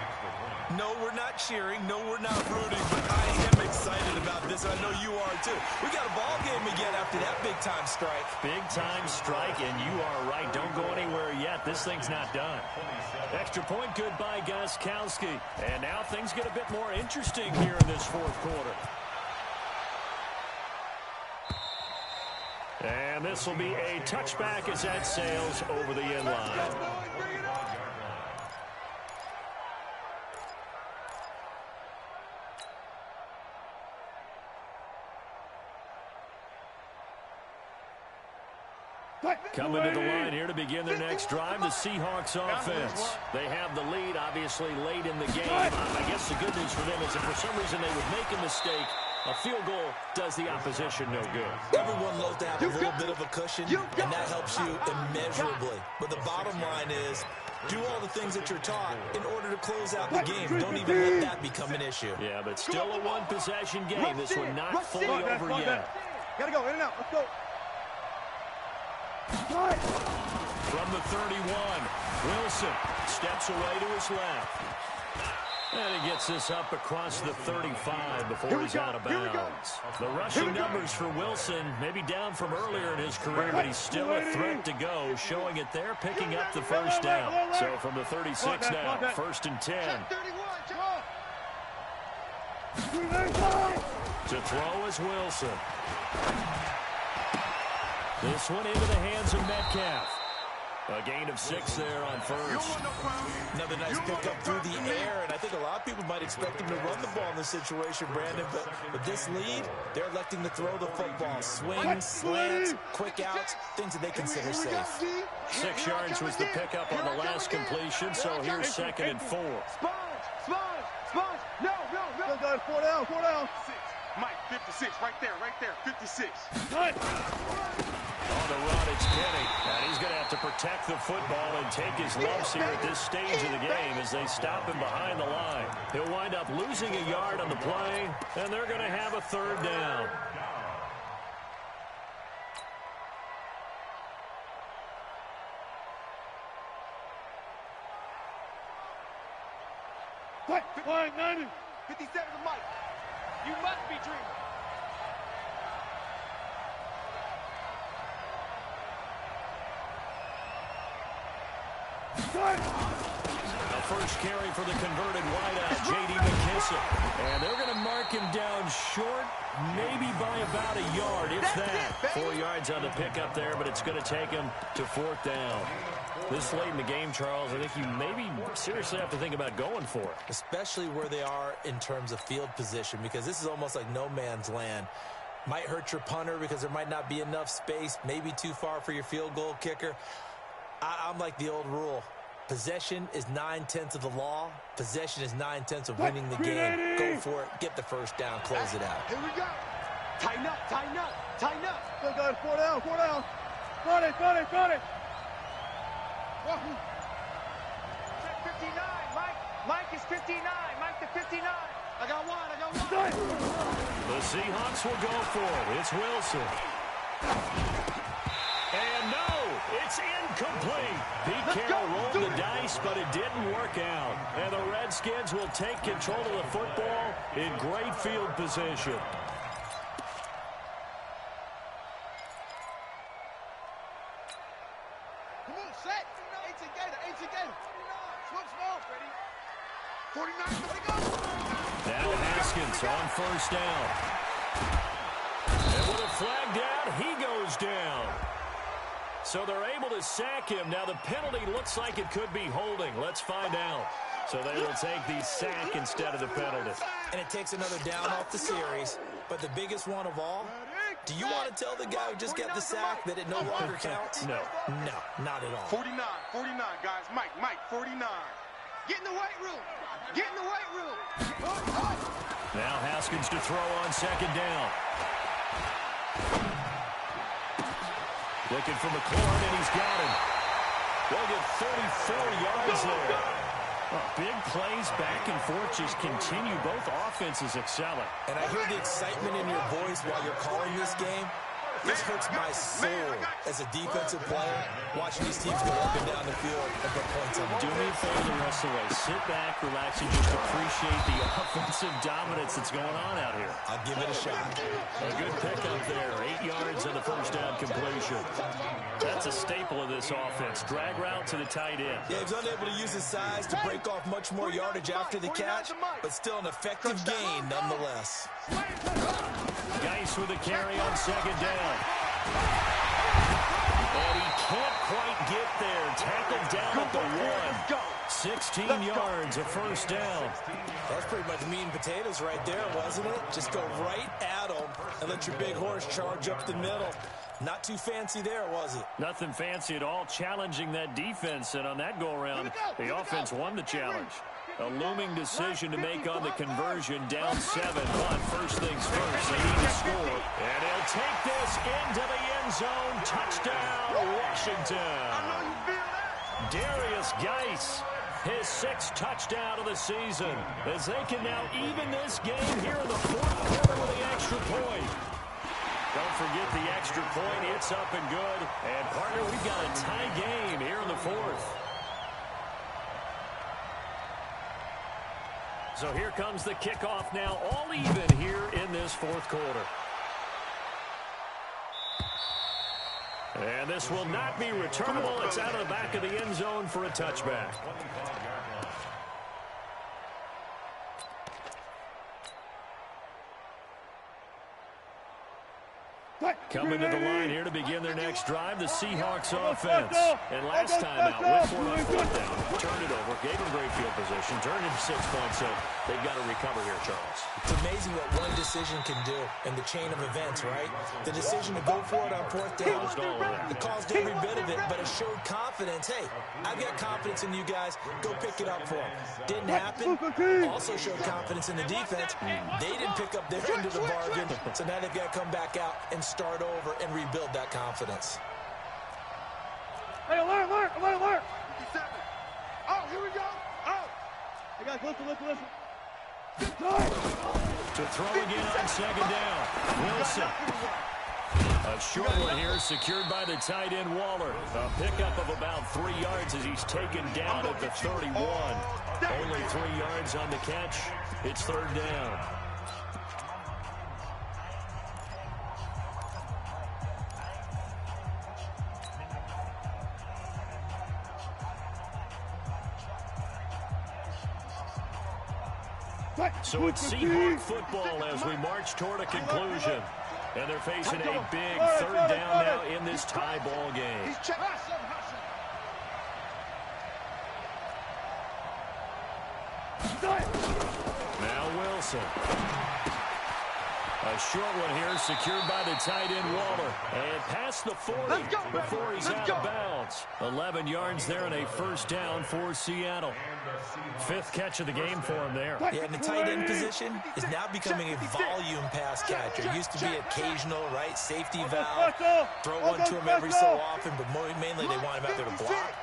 E: No, we're not cheering. No, we're not rooting. But I am excited about this. I know you are, too. We got a ball game again after that big-time strike.
B: Big-time strike, and you are right. Don't go anywhere yet. This thing's not done. Extra point, good by Gostkowski. And now things get a bit more interesting here in this 4th quarter. And this will be a touchback as that sails over the end line. Coming to the line here to begin their next drive, the Seahawks offense. They have the lead, obviously, late in the game. I guess the good news for them is if for some reason they would make a mistake, a field goal does the opposition no good.
E: Everyone loves to have a little bit of a cushion, and that helps you immeasurably. But the bottom line is, do all the things that you're taught in order to close out the game. Don't even let that become an issue.
B: Yeah, but still a one-possession game. This one not fully over yet.
H: Gotta go, in and out. Let's go.
B: From the 31, Wilson steps away to his left. And he gets this up across the 35 before he's out of bounds. The rushing numbers for Wilson maybe down from earlier in his career, but he's still a threat to go, showing it there, picking up the first down. So from the 36 now, 1st and 10. To throw is Wilson. This one into the hands of Metcalf. A gain of 6 there on first.
E: Another nice pickup through the air, and I think a lot of people might expect him to run the ball in this situation, Brandon, but with this lead, they're electing to throw the football. Swings, slants, quick outs, things that they consider safe.
B: 6 yards was the pickup on the last completion, so here's 2nd and 4.
C: Sponge. No.
H: Guys, 4 down.
C: Mike, 56, right there, 56.
B: On the run, it's Kenny. And he's going to have to protect the football and take his lumps here at this stage of the game as they stop him behind the line. He'll wind up losing a yard on the play, and they're going to have a third down.
H: Flag 90.
C: 57 to Mike. You must be dreaming.
B: The first carry for the converted wideout, J.D. McKissick. And they're going to mark him down short, maybe by about a yard, if that. 4 yards on the pickup there, but it's going to take him to fourth down. This late in the game, Charles, I think you maybe seriously have to think about going for it.
E: Especially where they are in terms of field position, because this is almost like no man's land. Might hurt your punter because there might not be enough space, maybe too far for your field goal kicker. I'm like the old rule. Possession is 9/10 of the law. Possession is 9/10 of winning the game. Go for it. Get the first down. Close it out.
C: Here we go. Tighten up, tighten up, tighten up.
H: Still got 4 down, 4 down. Got it, got it, got it.
C: Check 59. Mike is 59. Mike to 59. I got one.
B: The Seahawks will go for it. It's Wilson. And no, it's incomplete. Pete Carroll rolled the dice, but it didn't work out. And the Redskins will take control of the football in great field position.
C: Come on, set. 18 Gator. Swim small, Freddie. 49, let it go.
B: Now Haskins on first down. And with a flag down, he goes down. So they're able to sack him. Now the penalty looks like it could be holding. Let's find out. So they will take the sack instead of the penalty.
E: And it takes another down off the series. But the biggest one of all, do you want to tell the guy who just got the sack that it no longer counts?
B: No.
E: No, not at all.
C: 49, guys. Mike, 49. Get in the weight room. Get in the weight room.
B: Now Haskins to throw on second down. Looking for McLaurin, and he's got him. They'll get 34 yards there. Well, big plays back and forth just continue. Both offenses excelling.
E: And I hear the excitement in your voice while you're calling this game. This hurts my soul as a defensive player, watching these teams go up and down the field and put points on them.
B: Do me a favor the rest of the way. Sit back, relax, and just appreciate the offensive dominance that's going on out here.
E: I'll give it a shot.
B: A good pickup there. 8 yards on the first down completion. That's a staple of this offense. Drag route to the tight end.
E: Yeah, he's unable to use his size to break off much more yardage after the catch, but still an effective gain nonetheless.
B: Geis with a carry on second down. And he can't quite get there. Tackled down at the 1. 16 yards, a first down.
E: That's pretty much meat and potatoes right there, wasn't it? Just go right at him and let your big horse charge up the middle. Not too fancy there, was it?
B: Nothing fancy at all, challenging that defense. And on that go-around, the offense won the challenge. A looming decision to make on the conversion, down 7. But first things first, they need to score. And he'll take this into the end zone. Touchdown, Washington. Darius Geis, his 6th touchdown of the season, as they can now even this game here in the fourth quarter with the extra point. Don't forget the extra point. It's up and good. And, partner, we've got a tie game here in the fourth. So here comes the kickoff now, all even here in this fourth quarter. And this will not be returnable. It's out of the back of the end zone for a touchback. Coming to the line here to begin their next drive, the Seahawks offense. And last time out, went for it on fourth down. Turned it over, gave them great field position, turned it to 6 points, so they've got to recover here, Charles.
E: It's amazing what one decision can do in the chain of events, right? The decision to go for it on fourth down, it caused every bit of it, but it showed confidence. Hey, I've got confidence in you guys. Go pick it up for them. Didn't happen. Also showed confidence in the defense. They didn't pick up their end of the bargain, so now they've got to come back out and start over and rebuild that confidence.
H: Hey, alert, alert, alert, alert.
C: 57. Oh, here we go. Oh.
H: Hey, guys, listen.
B: To throw again on second down. Wilson. A short one here secured by the tight end Waller. A pickup of about 3 yards as he's taken down at the 31. Only 3 yards on the catch. It's third down. So it's Seahawk football as we march toward a conclusion. And they're facing a big third down now in this tie ball game. Now Wilson. A short one here secured by the tight end Waller. And past the 40 before he's out of bounds. 11 yards there and a first down for Seattle. 5th catch of the game for him there.
E: Yeah, and the tight end position is now becoming a volume pass catcher. Used to be occasional, right? Safety valve. Throw one to him every so often, but mainly they want him out there to block.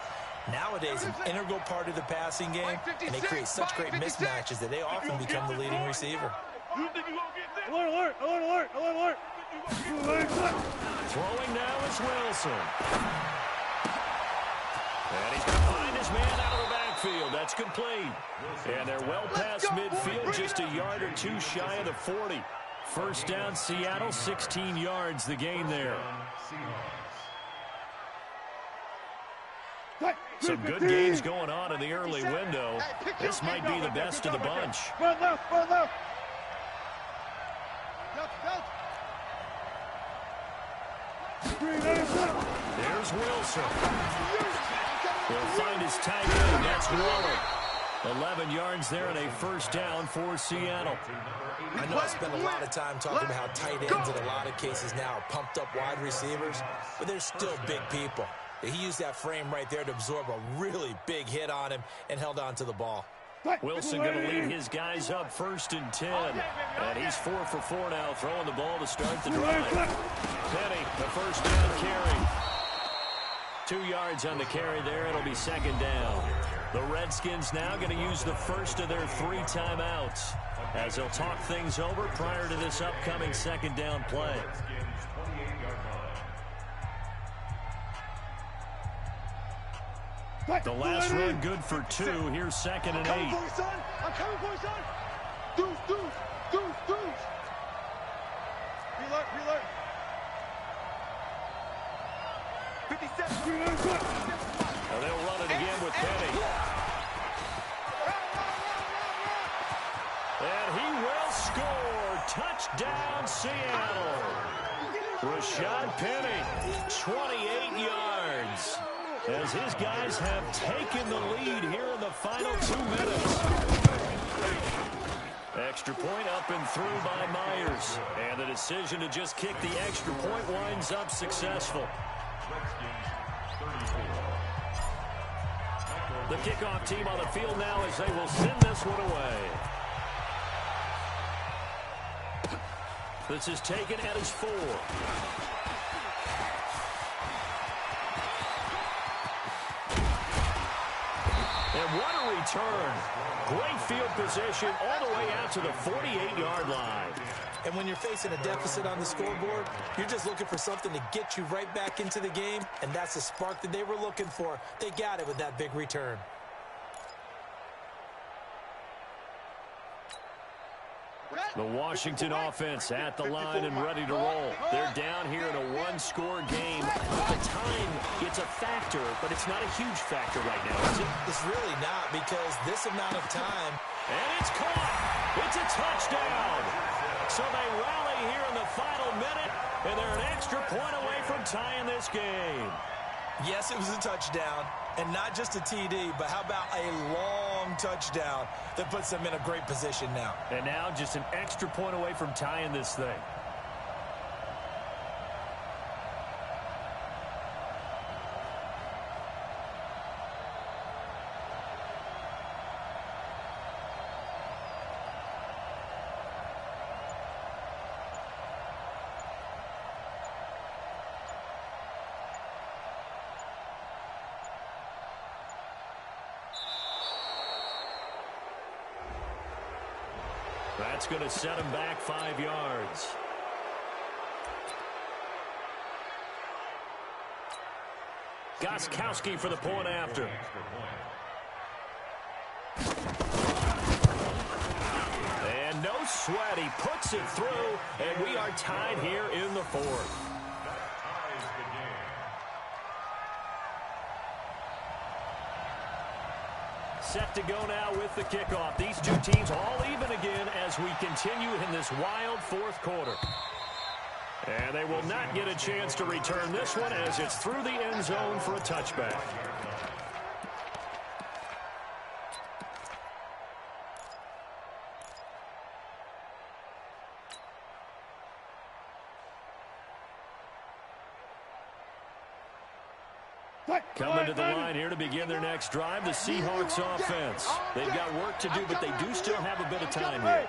E: Nowadays, an integral part of the passing game, and they create such great mismatches that they often become the leading receiver.
H: Alert, alert, alert, alert, alert.
B: Throwing now is Wilson. And he's going to find his man out of the backfield. That's complete. And they're well past midfield, just a yard or two shy of the 40. First down, Seattle, 16 yards, the gain there. Some good games going on in the early window. This might be the best of the bunch.
H: Front left, front left.
B: There's Wilson. He'll find his tight end. That's Waller. 11 yards there and a first down for Seattle.
E: I know I spend a lot of time talking about how tight ends in a lot of cases now are pumped up wide receivers, but they're still big people. He used that frame right there to absorb a really big hit on him and held on to the ball.
B: Wilson going to lead his guys up 1st and 10. And he's 4 for 4 now, throwing the ball to start the drive. Penny, the first down carry. 2 yards on the carry there. It'll be second down. The Redskins now going to use the first of their 3 timeouts as they'll talk things over prior to this upcoming second down play. The last run good for 2. Here's 2nd and 8.
C: I'm coming for you, son. Deuce. Reload. 57.
B: And they'll run it again with Penny. And he will score. Touchdown, Seattle. Rashad Penny, 28 yards. As his guys have taken the lead here in the final 2 minutes. Extra point up and through by Myers. And the decision to just kick the extra point winds up successful. The kickoff team on the field now as they will send this one away. This is taken at his 4. And what a return. Great field position all the way out to the 48-yard line.
E: And when you're facing a deficit on the scoreboard, you're just looking for something to get you right back into the game, and that's the spark that they were looking for. They got it with that big return.
B: The Washington offense at the line and ready to roll. They're down here in a 1-score game. The time, it's a factor, but it's not a huge factor right now, is it?
E: It's really not, because this amount of time.
B: And it's caught. It's a touchdown. So they rally here in the final minute, and they're an extra point away from tying this game.
E: Yes, it was a touchdown, and not just a TD, but how about a long touchdown that puts them in a great position now.
B: And now just an extra point away from tying this thing. that's going to set him back 5 yards. Gostkowski for the point after. And no sweat. He puts it through, and we are tied here in the fourth. Set to go now with the kickoff. These two teams all even again as we continue in this wild fourth quarter. And they will not get a chance to return this one as it's through the end zone for a touchback. Coming to the line here to begin their next drive, the Seahawks offense. They've got work to do, but they do still have a bit of time here.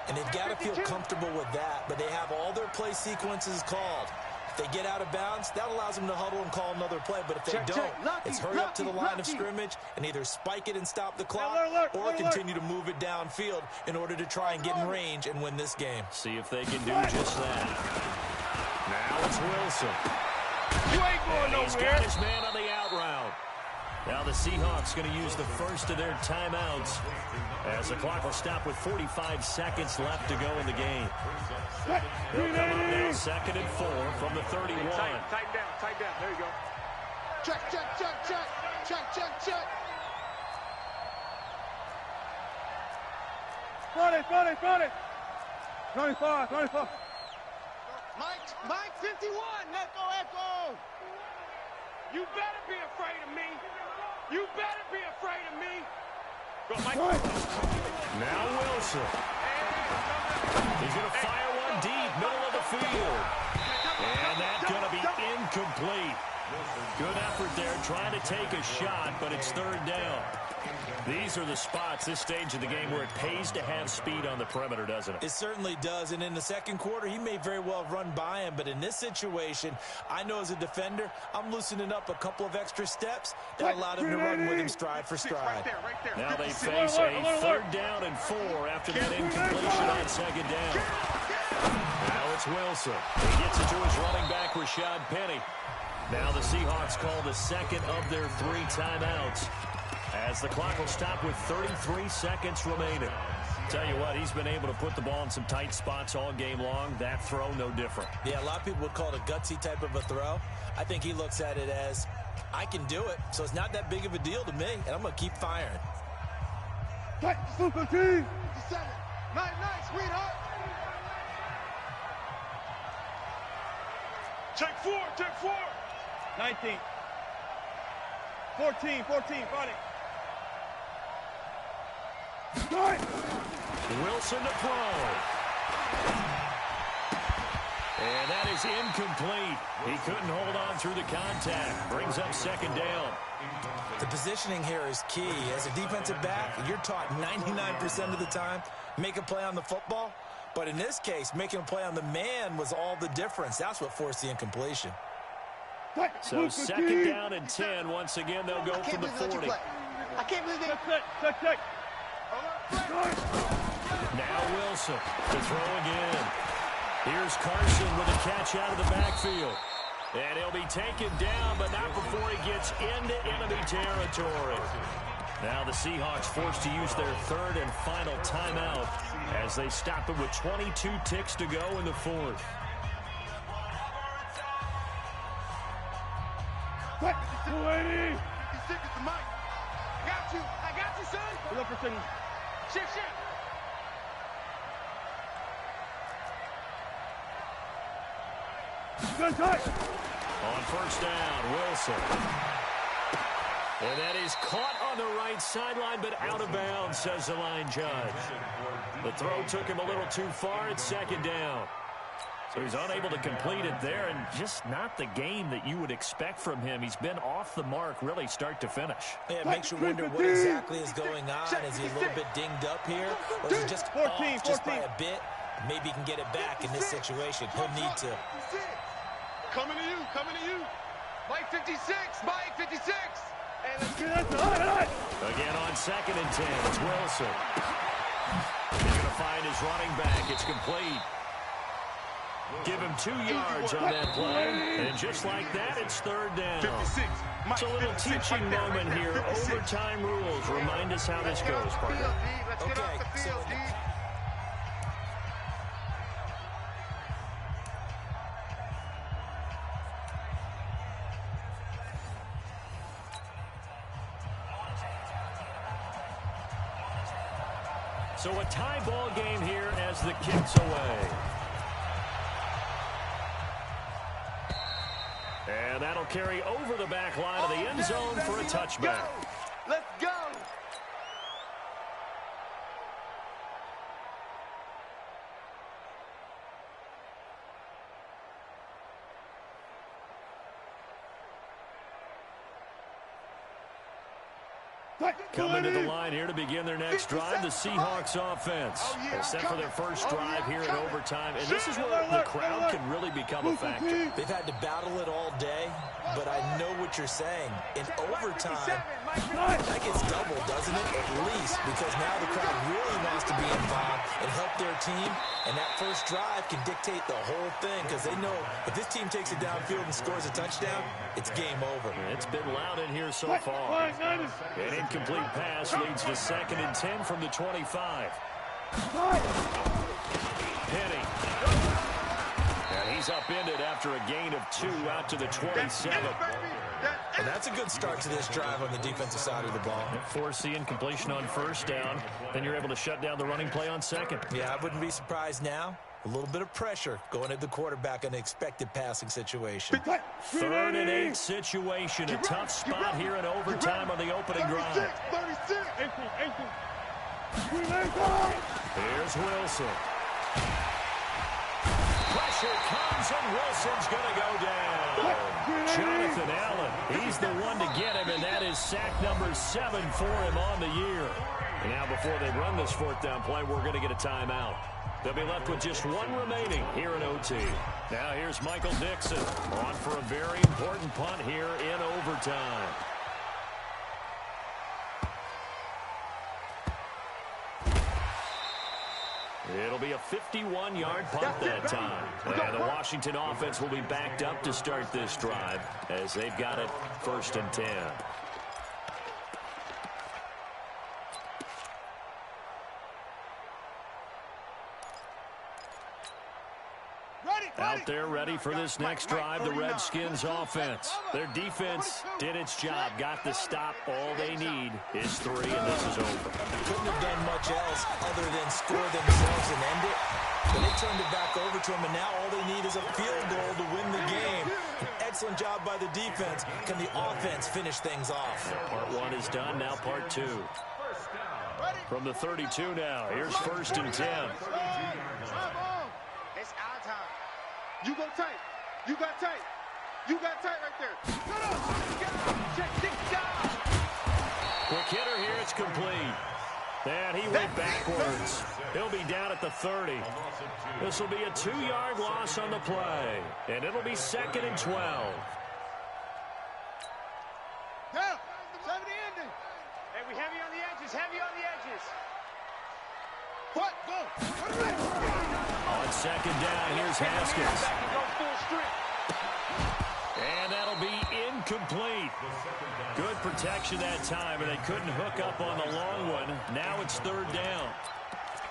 E: And they've got to feel comfortable with that, but they have all their play sequences called. If they get out of bounds, that allows them to huddle and call another play. But if they don't, it's hurry up to the line of scrimmage and either spike it and stop the clock or continue to move it downfield in order to try and get in range and win this game.
B: See if they can do just that. Now it's Wilson.
H: You ain't going nowhere.
B: He's got his man on the out route. Now the Seahawks going to use the first of their timeouts as the clock will stop with 45 seconds left to go in the game. They'll come up now 2nd and 4 from the 31.
D: Tighten down. There you go.
C: Check.
H: Front it. 25.
C: Mike 51. Echo.
D: You better be afraid of me. You better be afraid of me. Go, Mike.
B: Now Wilson. He's going to fire one deep, middle of the field. And that's going to be incomplete. Good effort there, trying to take a shot, but it's 3rd down. These are the spots, this stage of the game, where it pays to have speed on the perimeter, doesn't it?
E: It certainly does, and in the second quarter, he may very well run by him, but in this situation, I know as a defender, I'm loosening up a couple of extra steps that allowed him to run with him stride for stride.
D: Right there.
B: Now they face a 3rd down and 4 after that incompletion on 2nd down. Now it's Wilson. He gets it to his running back, Rashad Penny. Now the Seahawks call the 2nd of their 3 timeouts, as the clock will stop with 33 seconds remaining. Tell you what, he's been able to put the ball in some tight spots all game long. That throw, no different.
E: Yeah, a lot of people would call it a gutsy type of a throw. I think he looks at it as, I can do it, so it's not that big of a deal to me, and I'm going to keep firing.
H: Super team.
C: 57. Nice, sweetheart.
D: Take four.
H: 19. 14, front it.
B: Wilson to throw. And that is incomplete. He couldn't hold on through the contact. Brings up 2nd down.
E: The positioning here is key. As a defensive back, you're taught 99% of the time, make a play on the football. But in this case, making a play on the man was all the difference. That's what forced the incompletion.
B: So 2nd down and 10. Once again, they'll go from the 40.
C: I can't believe they...
H: Check.
B: Now Wilson to throw again. Here's Carson with a catch out of the backfield. And he'll be taken down, but not before he gets into enemy territory. Now the Seahawks forced to use their 3rd and final timeout as they stop it with 22 ticks to go in the 4th.
H: 280.
C: 56 is the mic. I got you, son.
H: Look for signal.
D: Shit.
H: Gun tight.
B: On 1st down, Wilson. And that is caught on the right sideline, but out of bounds, says the line judge. The throw took him a little too far. It's 2nd down. So he's unable to complete it there, and just not the game that you would expect from him. He's been off the mark, really, start to finish.
E: Yeah, it makes you wonder what exactly is going on. Is he a little bit dinged up here? Or is he just off just by a bit? Maybe he can get it back in this situation. He'll need to.
C: Coming to you.
D: Mike 56. And
B: Again on 2nd and 10, it's Wilson. He's going to find his running back. It's complete. Give him 2 yards on that play. And just like that, it's third down. It's a little teaching moment here. Overtime rules. Remind us how this goes, partner.
E: Okay,
B: so a tie ball game here as the kick's away. And that'll carry over the back line of the end zone for a touchback.
C: Let's go.
B: Coming to the line here to begin their next drive, the Seahawks offense. They're set for their first drive here in overtime, and this is where the crowd can really become a factor.
E: they've had to battle it all day, but I know what you're saying. In overtime, that gets doubled, doesn't it? At least, because now the crowd really wants to be involved and help their team, and that first drive can dictate the whole thing, because they know if this team takes it downfield and scores a touchdown, it's game over.
B: It's been loud in here so far. An incomplete pass leads to 2nd and 10 from the 25. Penny. And he's upended after a gain of 2 out to the 27.
E: And that's a good start to this drive on the defensive side of the ball.
B: Force the incompletion on first down. Then you're able to shut down the running play on second.
E: Yeah, I wouldn't be surprised now. A little bit of pressure going at the quarterback in an expected passing situation.
B: 3rd and 8 situation. A tough spot here in overtime on the opening drive. Here's Wilson. Pressure comes, and Wilson's going to go down. Jonathan Allen, he's the one to get him, and that is sack number 7 for him on the year. And now before they run this 4th down play, we're going to get a timeout. They'll be left with just 1 remaining here in OT. Now here's Michael Dixon on for a very important punt here in overtime. It'll be a 51-yard punt that time. And the Washington offense will be backed up to start this drive as they've got it 1st and 10. Out there ready for this next drive, the Redskins offense. Their defense did its job, got the stop. All they need is 3, and this is over.
E: Couldn't have done much else other than score themselves and end it. But they turned it back over to them, and now all they need is a field goal to win the game. Excellent job by the defense. Can the offense finish things off?
B: Part 1 is done, now part 2. From the 32 now, here's 1st and 10.
C: It's our time. You go tight. You got tight. You got tight right there.
B: Quick hitter here, it's complete. And he went backwards. He'll be down at the 30. This will be a 2-yard loss on the play. And it'll be 2nd and 12.
C: Down. 70 ending.
D: Hey, we heavy on the edges, heavy on the edges.
C: What? Go.
B: On 2nd down, here's Haskins.
D: Back and go full strength.
B: And that'll be incomplete. Good protection that time, and they couldn't hook up on the long one. Now it's 3rd down.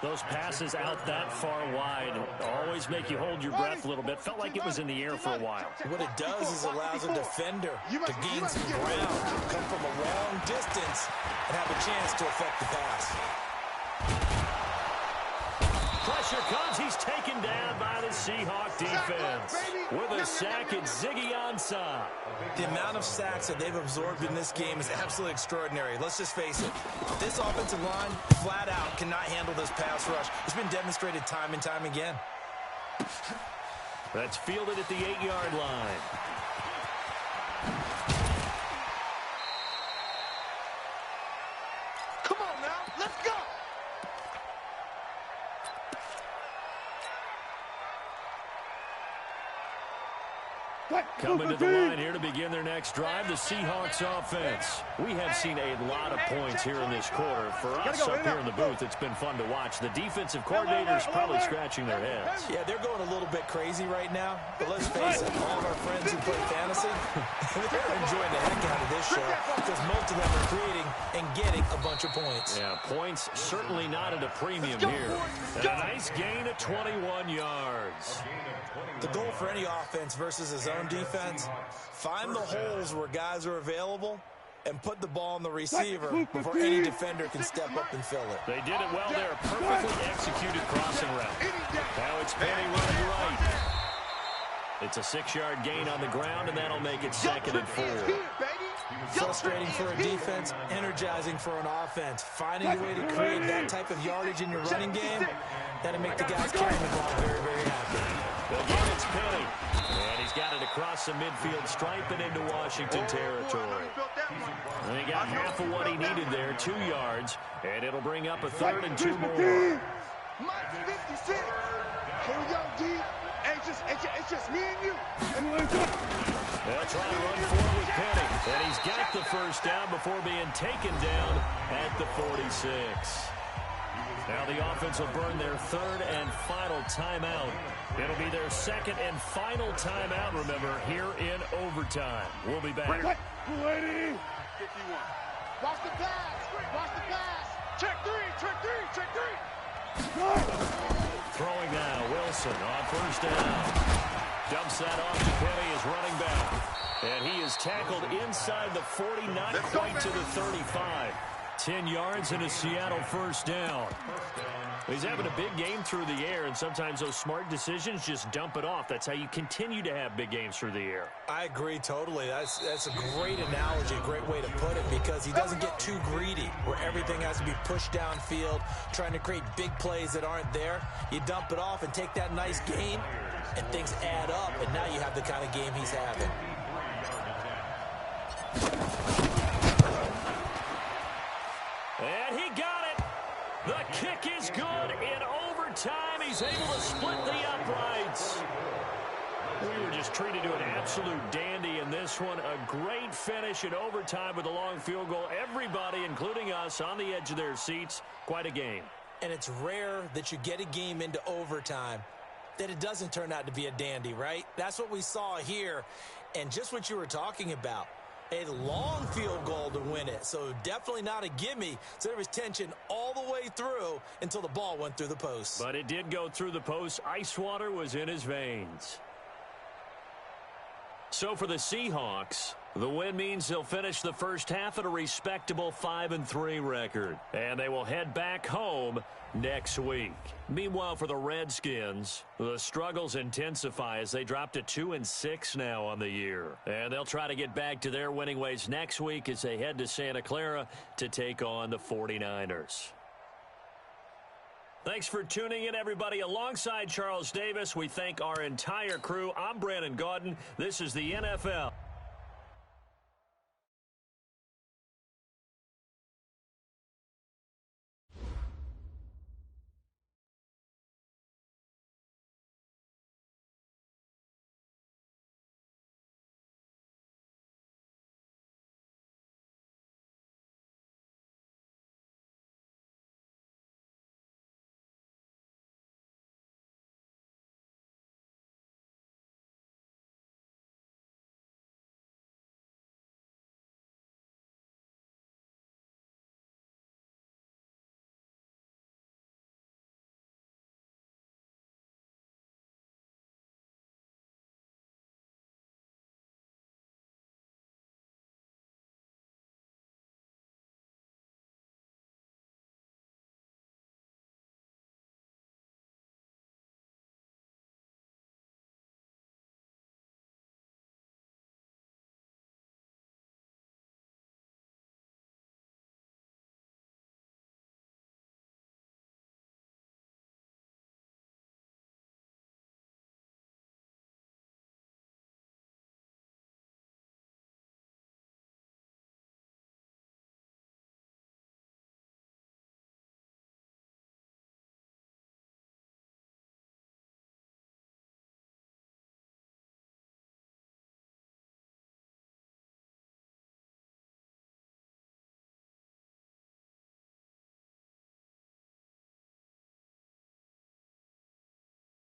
B: Those passes out that far wide always make you hold your breath a little bit. Felt like it was in the air for a while.
E: What it does is allows a defender to gain some ground, come from a long distance, and have a chance to affect the pass.
B: Pressure comes. He's taken down by the Seahawk defense. With a sack, it's Ziggy Ansah.
E: The amount of sacks that they've absorbed in this game is absolutely extraordinary. Let's just face it. This offensive line, flat out, cannot handle this pass rush. It's been demonstrated time and time again.
B: That's fielded at the 8-yard line.
C: Come on now. Let's go.
B: Coming to the line here to begin their next drive, the Seahawks offense. We have seen a lot of points here in this quarter. For us up here in the booth, it's been fun to watch. The defensive coordinators probably scratching their heads.
E: Yeah, they're going a little bit crazy right now. But let's face it, all of our friends who play fantasy, they're enjoying the heck out of this show because most of them are creating and getting a bunch of points.
B: Yeah, points certainly not at a premium here. And a nice gain of 21 yards.
E: The goal for any offense versus his own defense, find the holes where guys are available and put the ball on the receiver before any defender can step up and fill it.
B: They did it well there. Perfectly executed crossing route. Now it's Penny running right. It's a 6-yard gain on the ground, and that'll make it 2nd and 4.
E: Frustrating for a defense, energizing for an offense. Finding a way to create that type of yardage in your running game, that'll make the guys carrying the ball very, very happy.
B: Again, it's Penny. And he's got it across the midfield stripe and into Washington territory. And he got half of what he needed there, 2 yards. And it'll bring up a 3rd and 2 more.
C: Mike's 56. Here we go, D. It's just me and you.
B: They'll try to run forward with Penny. And he's got the first down before being taken down at the 46. Now the offense will burn their 3rd and final timeout. It'll be their 2nd and final timeout, remember, here in overtime. We'll be back.
C: 51. Watch the pass. Watch the pass. Check three.
B: Throwing now, Wilson on first down. Dumps that off to Penny as running back. And he is tackled inside the 40, not quite to the 35. 10 yards and a Seattle first down. He's having a big game through the air, and sometimes those smart decisions just dump it off. That's how you continue to have big games through the air.
E: I agree totally. That's a great analogy, a great way to put it, because he doesn't get too greedy where everything has to be pushed downfield, trying to create big plays that aren't there. You dump it off and take that nice gain, and things add up, and now you have the kind of game he's having.
B: And he got it. The kick is good in overtime. He's able to split the uprights. We were just treated to an absolute dandy in this one. A great finish in overtime with a long field goal. Everybody, including us, on the edge of their seats. Quite a game.
E: And it's rare that you get a game into overtime that it doesn't turn out to be a dandy, right? That's what we saw here. And just what you were talking about. A long field goal to win it, so definitely not a gimme. So there was tension all the way through until the ball went through the post.
B: But it did go through the post. Ice water was in his veins. So for the Seahawks, the win means they'll finish the first half at a respectable 5-3 record. And they will head back home next week. Meanwhile, for the Redskins, the struggles intensify as they drop to 2-6 now on the year. And they'll try to get back to their winning ways next week as they head to Santa Clara to take on the 49ers. Thanks for tuning in, everybody. Alongside Charles Davis, we thank our entire crew. I'm Brandon Gaudin. This is the NFL.